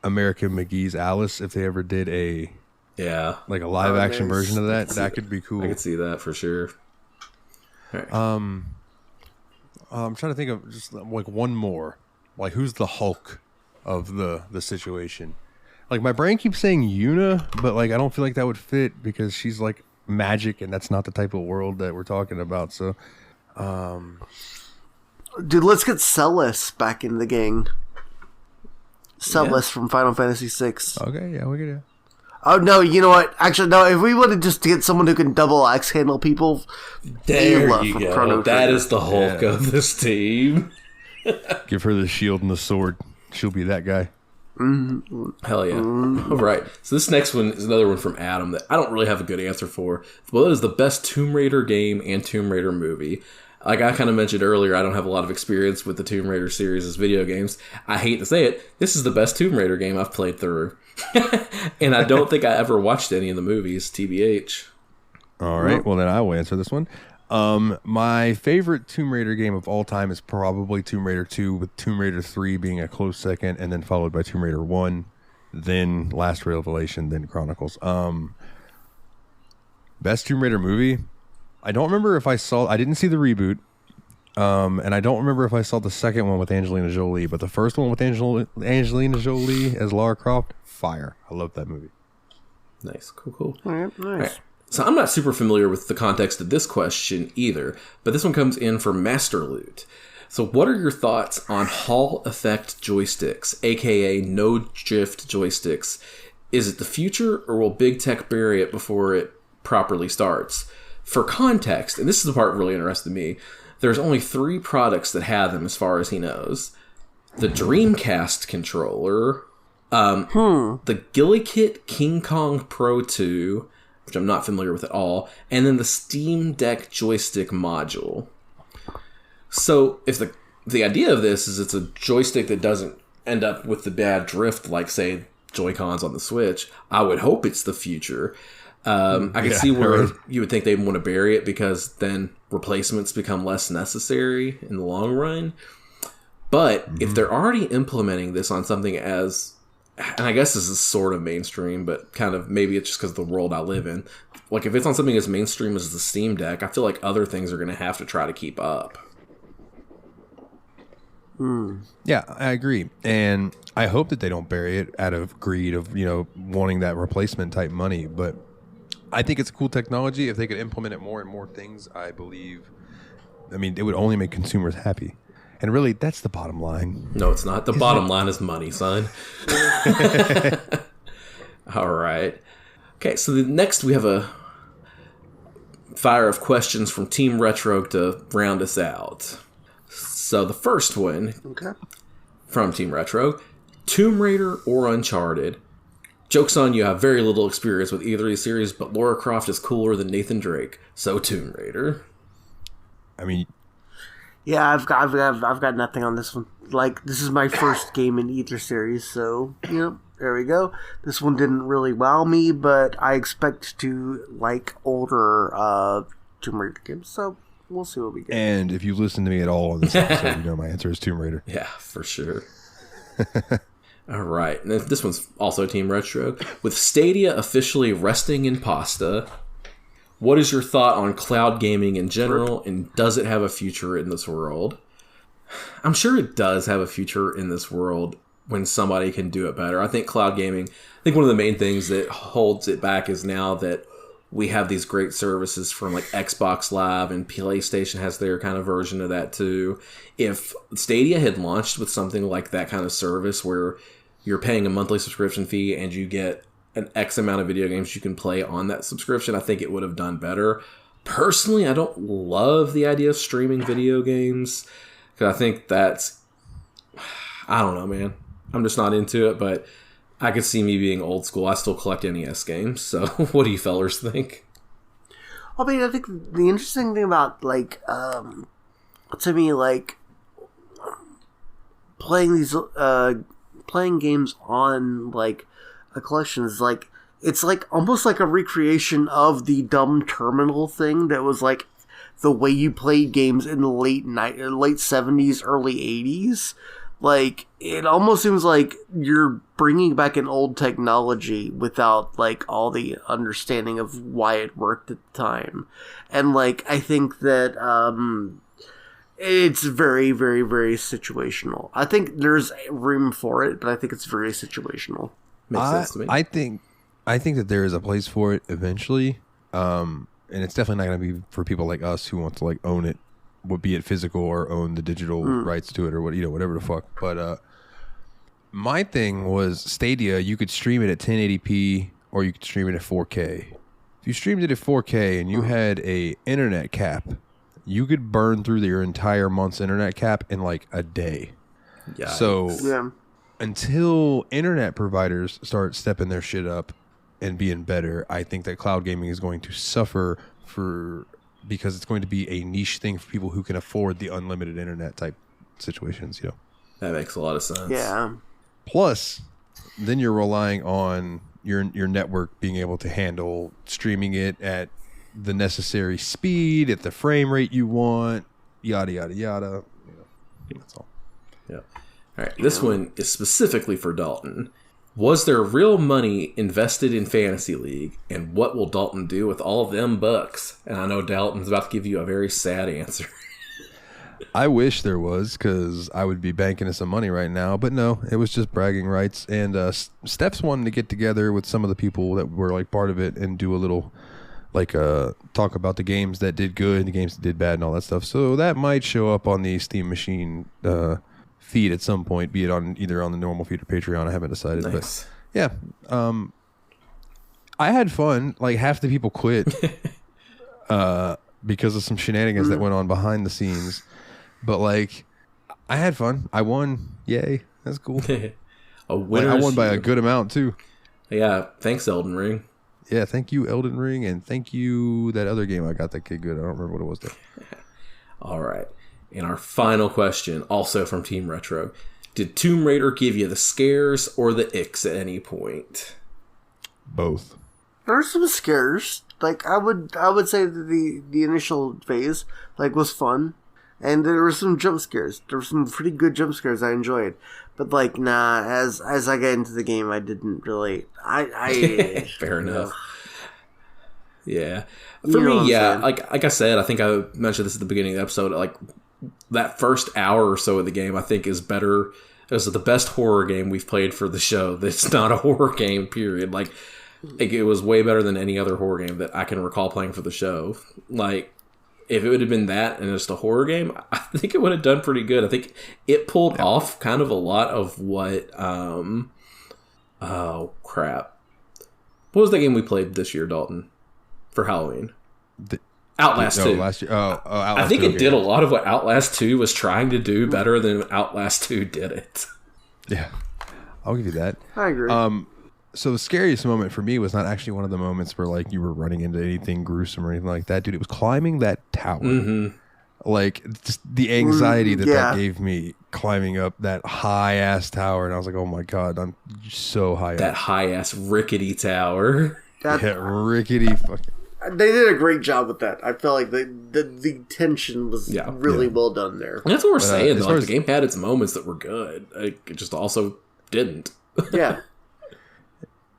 American McGee's Alice if they ever did a live action nice. version of that. That could be cool. I could see that for sure. All right. I'm trying to think of just like one more. Like, who's the Hulk of the situation? Like, my brain keeps saying Yuna, but like I don't feel like that would fit because she's like magic, and that's not the type of world that we're talking about. So, Dude, let's get Celis back in the gang. Celis from Final Fantasy VI. okay, yeah, we could do. Oh, no, you know what? Actually, no, if we want to just get someone who can double axe handle people, There Ayla you from go. Chrono That Trigger. is the Hulk of this team. Give her the shield and the sword. She'll be that guy. Hell yeah. All right. So this next one is another one from Adam that I don't really have a good answer for. Well, it is the best Tomb Raider game and Tomb Raider movie. Like I kind of mentioned earlier, I don't have a lot of experience with the Tomb Raider series as video games. I hate to say it, this is the best Tomb Raider game I've played through. And I don't think I ever watched any of the movies, TBH. All right. Well, then I will answer this one. My favorite Tomb Raider game of all time is probably Tomb Raider 2, with Tomb Raider 3 being a close second, and then followed by Tomb Raider 1, then Last Revelation, then Chronicles. Best Tomb Raider movie? I don't remember if I didn't see the reboot, and I don't remember if I saw the second one with Angelina Jolie, but the first one with Angelina Jolie as Lara Croft, fire. I love that movie. Nice. Cool. All right, nice. All right. So I'm not super familiar with the context of this question either, but this one comes in from Master Loot. So what are your thoughts on Hall effect joysticks, aka no drift joysticks? Is it the future, or will big tech bury it before it properly starts? For context, and this is the part that really interested me, there's only 3 products that have them as far as he knows. The Dreamcast controller, the Gillikit King Kong Pro 2, which I'm not familiar with at all, and then the Steam Deck joystick module. So if the idea of this is it's a joystick that doesn't end up with the bad drift like, say, Joy-Cons on the Switch, I would hope it's the future. I can see where you would think they'd want to bury it because then replacements become less necessary in the long run. But if they're already implementing this on something as... And I guess this is sort of mainstream, but kind of maybe it's just because of the world I live in. Like, if it's on something as mainstream as the Steam Deck, I feel like other things are going to have to try to keep up. Yeah, I agree. And I hope that they don't bury it out of greed of, wanting that replacement type money. But I think it's a cool technology. If they could implement it more and more things, it would only make consumers happy. And really, that's the bottom line. No, it's not. The bottom line is money, son. All right. Okay, so next we have a fire of questions from Team Retro to round us out. So the first one from Team Retro, Tomb Raider or Uncharted? Joke's on you, I have very little experience with either of these series, but Lara Croft is cooler than Nathan Drake, so Tomb Raider. Yeah, I've got nothing on this one. Like, this is my first game in either series, so there we go. This one didn't really wow me, but I expect to like older Tomb Raider games, so we'll see what we get. And if you listen to me at all on this episode, my answer is Tomb Raider. Yeah, for sure. All right, and this one's also Team Retro. With Stadia officially resting in pasta, what is your thought on cloud gaming in general, and does it have a future in this world? I'm sure it does have a future in this world when somebody can do it better. I think cloud gaming, one of the main things that holds it back is now that we have these great services from like Xbox Live, and PlayStation has their kind of version of that too. If Stadia had launched with something like that kind of service where you're paying a monthly subscription fee and you get an X amount of video games you can play on that subscription, I think it would have done better. Personally, I don't love the idea of streaming video games because I think I don't know, man. I'm just not into it, but I could see me being old school. I still collect NES games, so what do you fellers think? I mean, I think the interesting thing about like to me, like playing these playing games on like a collection is like it's like almost like a recreation of the dumb terminal thing that was like the way you played games in the late 70s, early 80s. Like, it almost seems like you're bringing back an old technology without, like, all the understanding of why it worked at the time. And, like, I think that, it's very, very, very situational. I think there's room for it, but I think it's very situational. Makes sense to me. I think that there is a place for it eventually. And it's definitely not going to be for people like us who want to, like, own it. Would be it physical or own the digital rights to it or what, whatever the fuck. But my thing was Stadia. You could stream it at 1080p or you could stream it at 4K. If you streamed it at 4K and you had a internet cap, you could burn through your entire month's internet cap in like a day. Yikes. So until internet providers start stepping their shit up and being better, I think that cloud gaming is going to suffer because it's going to be a niche thing for people who can afford the unlimited internet type situations, That makes a lot of sense. Yeah. Plus, then you're relying on your network being able to handle streaming it at the necessary speed, at the frame rate you want, yada, yada, yada. That's all. Yeah. All right. This one is specifically for Dalton. Was there real money invested in Fantasy League, and what will Dalton do with all of them bucks? And I know Dalton's about to give you a very sad answer. I wish there was, because I would be banking some money right now. But no, it was just bragging rights. And Steph's wanting to get together with some of the people that were like part of it and do a little like talk about the games that did good, the games that did bad, and all that stuff. So that might show up on the Steam Machine feed at some point, be it on either on the normal feed or Patreon. I haven't decided. Nice. But yeah, I had fun. Like half the people quit because of some shenanigans that went on behind the scenes. But like, I had fun. I won. Yay. That's cool. A winner. I won by a good amount too. Yeah. Thanks, Elden Ring. Yeah. Thank you, Elden Ring. And thank you, that other game I got that kid good. I don't remember what it was though. All right. And our final question, also from Team Retro. Did Tomb Raider give you the scares or the icks at any point? Both. There's some scares. Like I would say that the initial phase like was fun, and there were some jump scares. There were some pretty good jump scares I enjoyed. But like as I got into the game, I didn't really. I fair enough. Yeah, for me, yeah. Like I said, I think I mentioned this at the beginning of the episode. Like that first hour or so of the game, I think is better. It was the best horror game we've played for the show. That's not a horror game. Period. Like it was way better than any other horror game that I can recall playing for the show. Like if it would have been that and just a horror game, I think it would have done pretty good. I think it pulled off kind of a lot of what. Oh crap! What was that game we played this year, Dalton? For Halloween. Outlast 2. Last year. Outlast I think 2, it did a lot of what Outlast 2 was trying to do better than Outlast 2 did it. Yeah. I'll give you that. I agree. So the scariest moment for me was not actually one of the moments where like you were running into anything gruesome or anything like that, dude. It was climbing that tower. Mm-hmm. Like just the anxiety that gave me climbing up that high ass tower, and I was like, oh my god, I'm so high that up. High ass rickety tower. Rickety fucking. They did a great job with that. I felt like the tension was really well done there. And that's what we're saying, though. Like, the game had its moments that were good. It just also didn't. Yeah.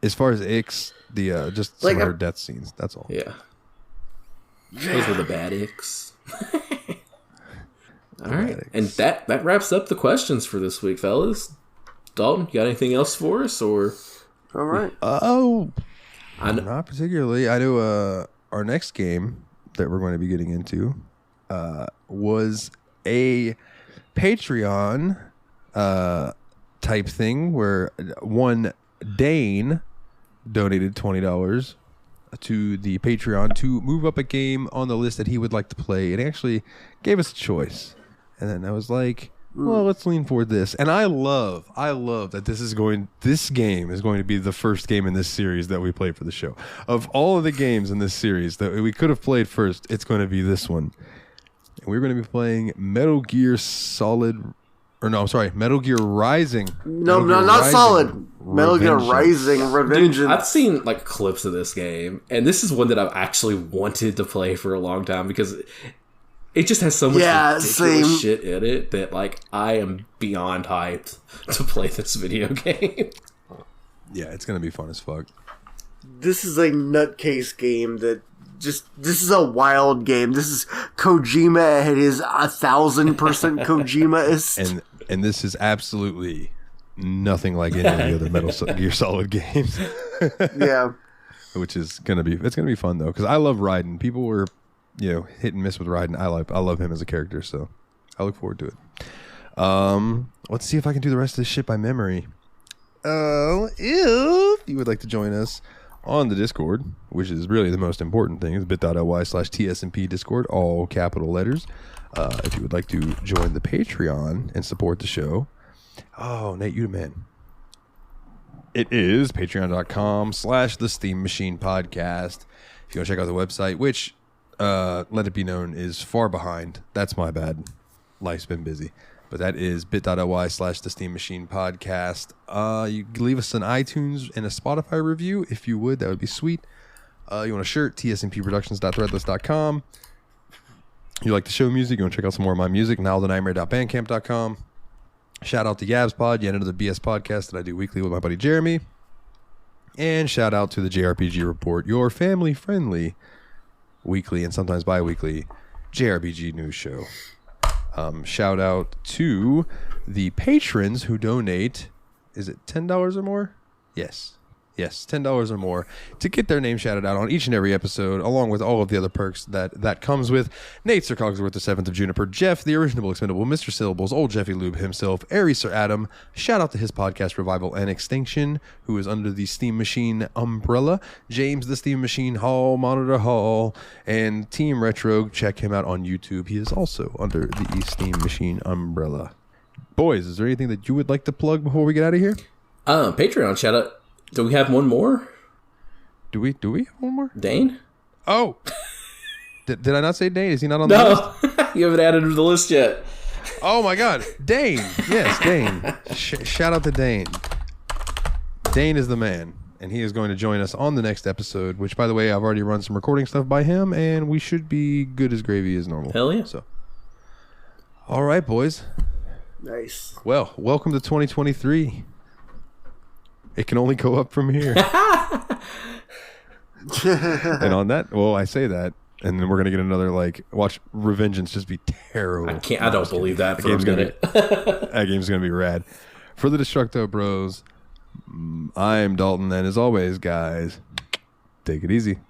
As far as icks, just some of her death scenes. That's all. Yeah. Those were the bad icks. All right. And that wraps up the questions for this week, fellas. Dalton, you got anything else for us? Or all right. Not particularly. I know our next game that we're going to be getting into was a Patreon type thing where one Dane donated $20 to the Patreon to move up a game on the list that he would like to play, and actually gave us a choice. And then I was like, well, let's lean forward this. And I love that this game is going to be the first game in this series that we play for the show. Of all of the games in this series that we could have played first, it's going to be this one. And we're going to be playing Metal Gear Rising. No, Metal Gear not Rising Solid. Metal Gear Rising Revengeance. Dude, I've seen like clips of this game, and this is one that I've actually wanted to play for a long time because it just has so much ridiculous shit in it that like I am beyond hyped to play this video game. Yeah, it's going to be fun as fuck. This is a nutcase game that this is a wild game. This is Kojima at his 1,000% Kojima-ist. And this is absolutely nothing like any of the other Metal Gear Solid games. Yeah. Which is going to be fun though, because I love Raiden. People were, hit and miss with Raiden. I love him as a character, so I look forward to it. Let's see if I can do the rest of this shit by memory. If you would like to join us on the Discord, which is really the most important thing, is bit.ly/TSMP Discord, all capital letters. If you would like to join the Patreon and support the show, Nate, you the man. It is patreon.com/the Steam Machine Podcast. If you want to check out the website, which, let it be known, is far behind. That's my bad. Life's been busy. But that is bit.ly/the Steam Machine Podcast. You can leave us an iTunes and a Spotify review if you would. That would be sweet. You want a shirt? tsmpproductions.threadless.com. You like the show music? You want to check out some more of my music? nilethenightmare.bandcamp.com. Shout out to Yabspod, yet another BS podcast that I do weekly with my buddy Jeremy. And shout out to the JRPG Report, your family-friendly weekly and sometimes bi-weekly JRPG news show. Shout out to the patrons who donate, is it $10 or more? Yes, $10 or more to get their name shouted out on each and every episode, along with all of the other perks that comes with Nate Sir Cogsworth, the 7th of Juniper, Jeff, the original expendable, Mr. Syllables, old Jeffy Lube himself, Aries Sir Adam. Shout out to his podcast Revival and Extinction, who is under the Steam Machine umbrella, James the Steam Machine Hall, Monitor Hall, and Team Retro. Check him out on YouTube. He is also under the Steam Machine umbrella. Boys, is there anything that you would like to plug before we get out of here? Patreon shout out. Do we have one more? Do we have one more? Dane? Oh. Did I not say Dane? Is he not on the list? No. You haven't added him to the list yet. Oh my god. Dane. Yes, Dane. Shout out to Dane. Dane is the man. And he is going to join us on the next episode, which, by the way, I've already run some recording stuff by him, and we should be good as gravy as normal. Hell yeah. So, all right, boys. Nice. Well, welcome to 2023. It can only go up from here. And on that, well, I say that, and then we're gonna get another watch Revengeance just be terrible. I don't believe that for a minute. That game's gonna be rad. For the Destructo Bros, I'm Dalton, and as always, guys, take it easy.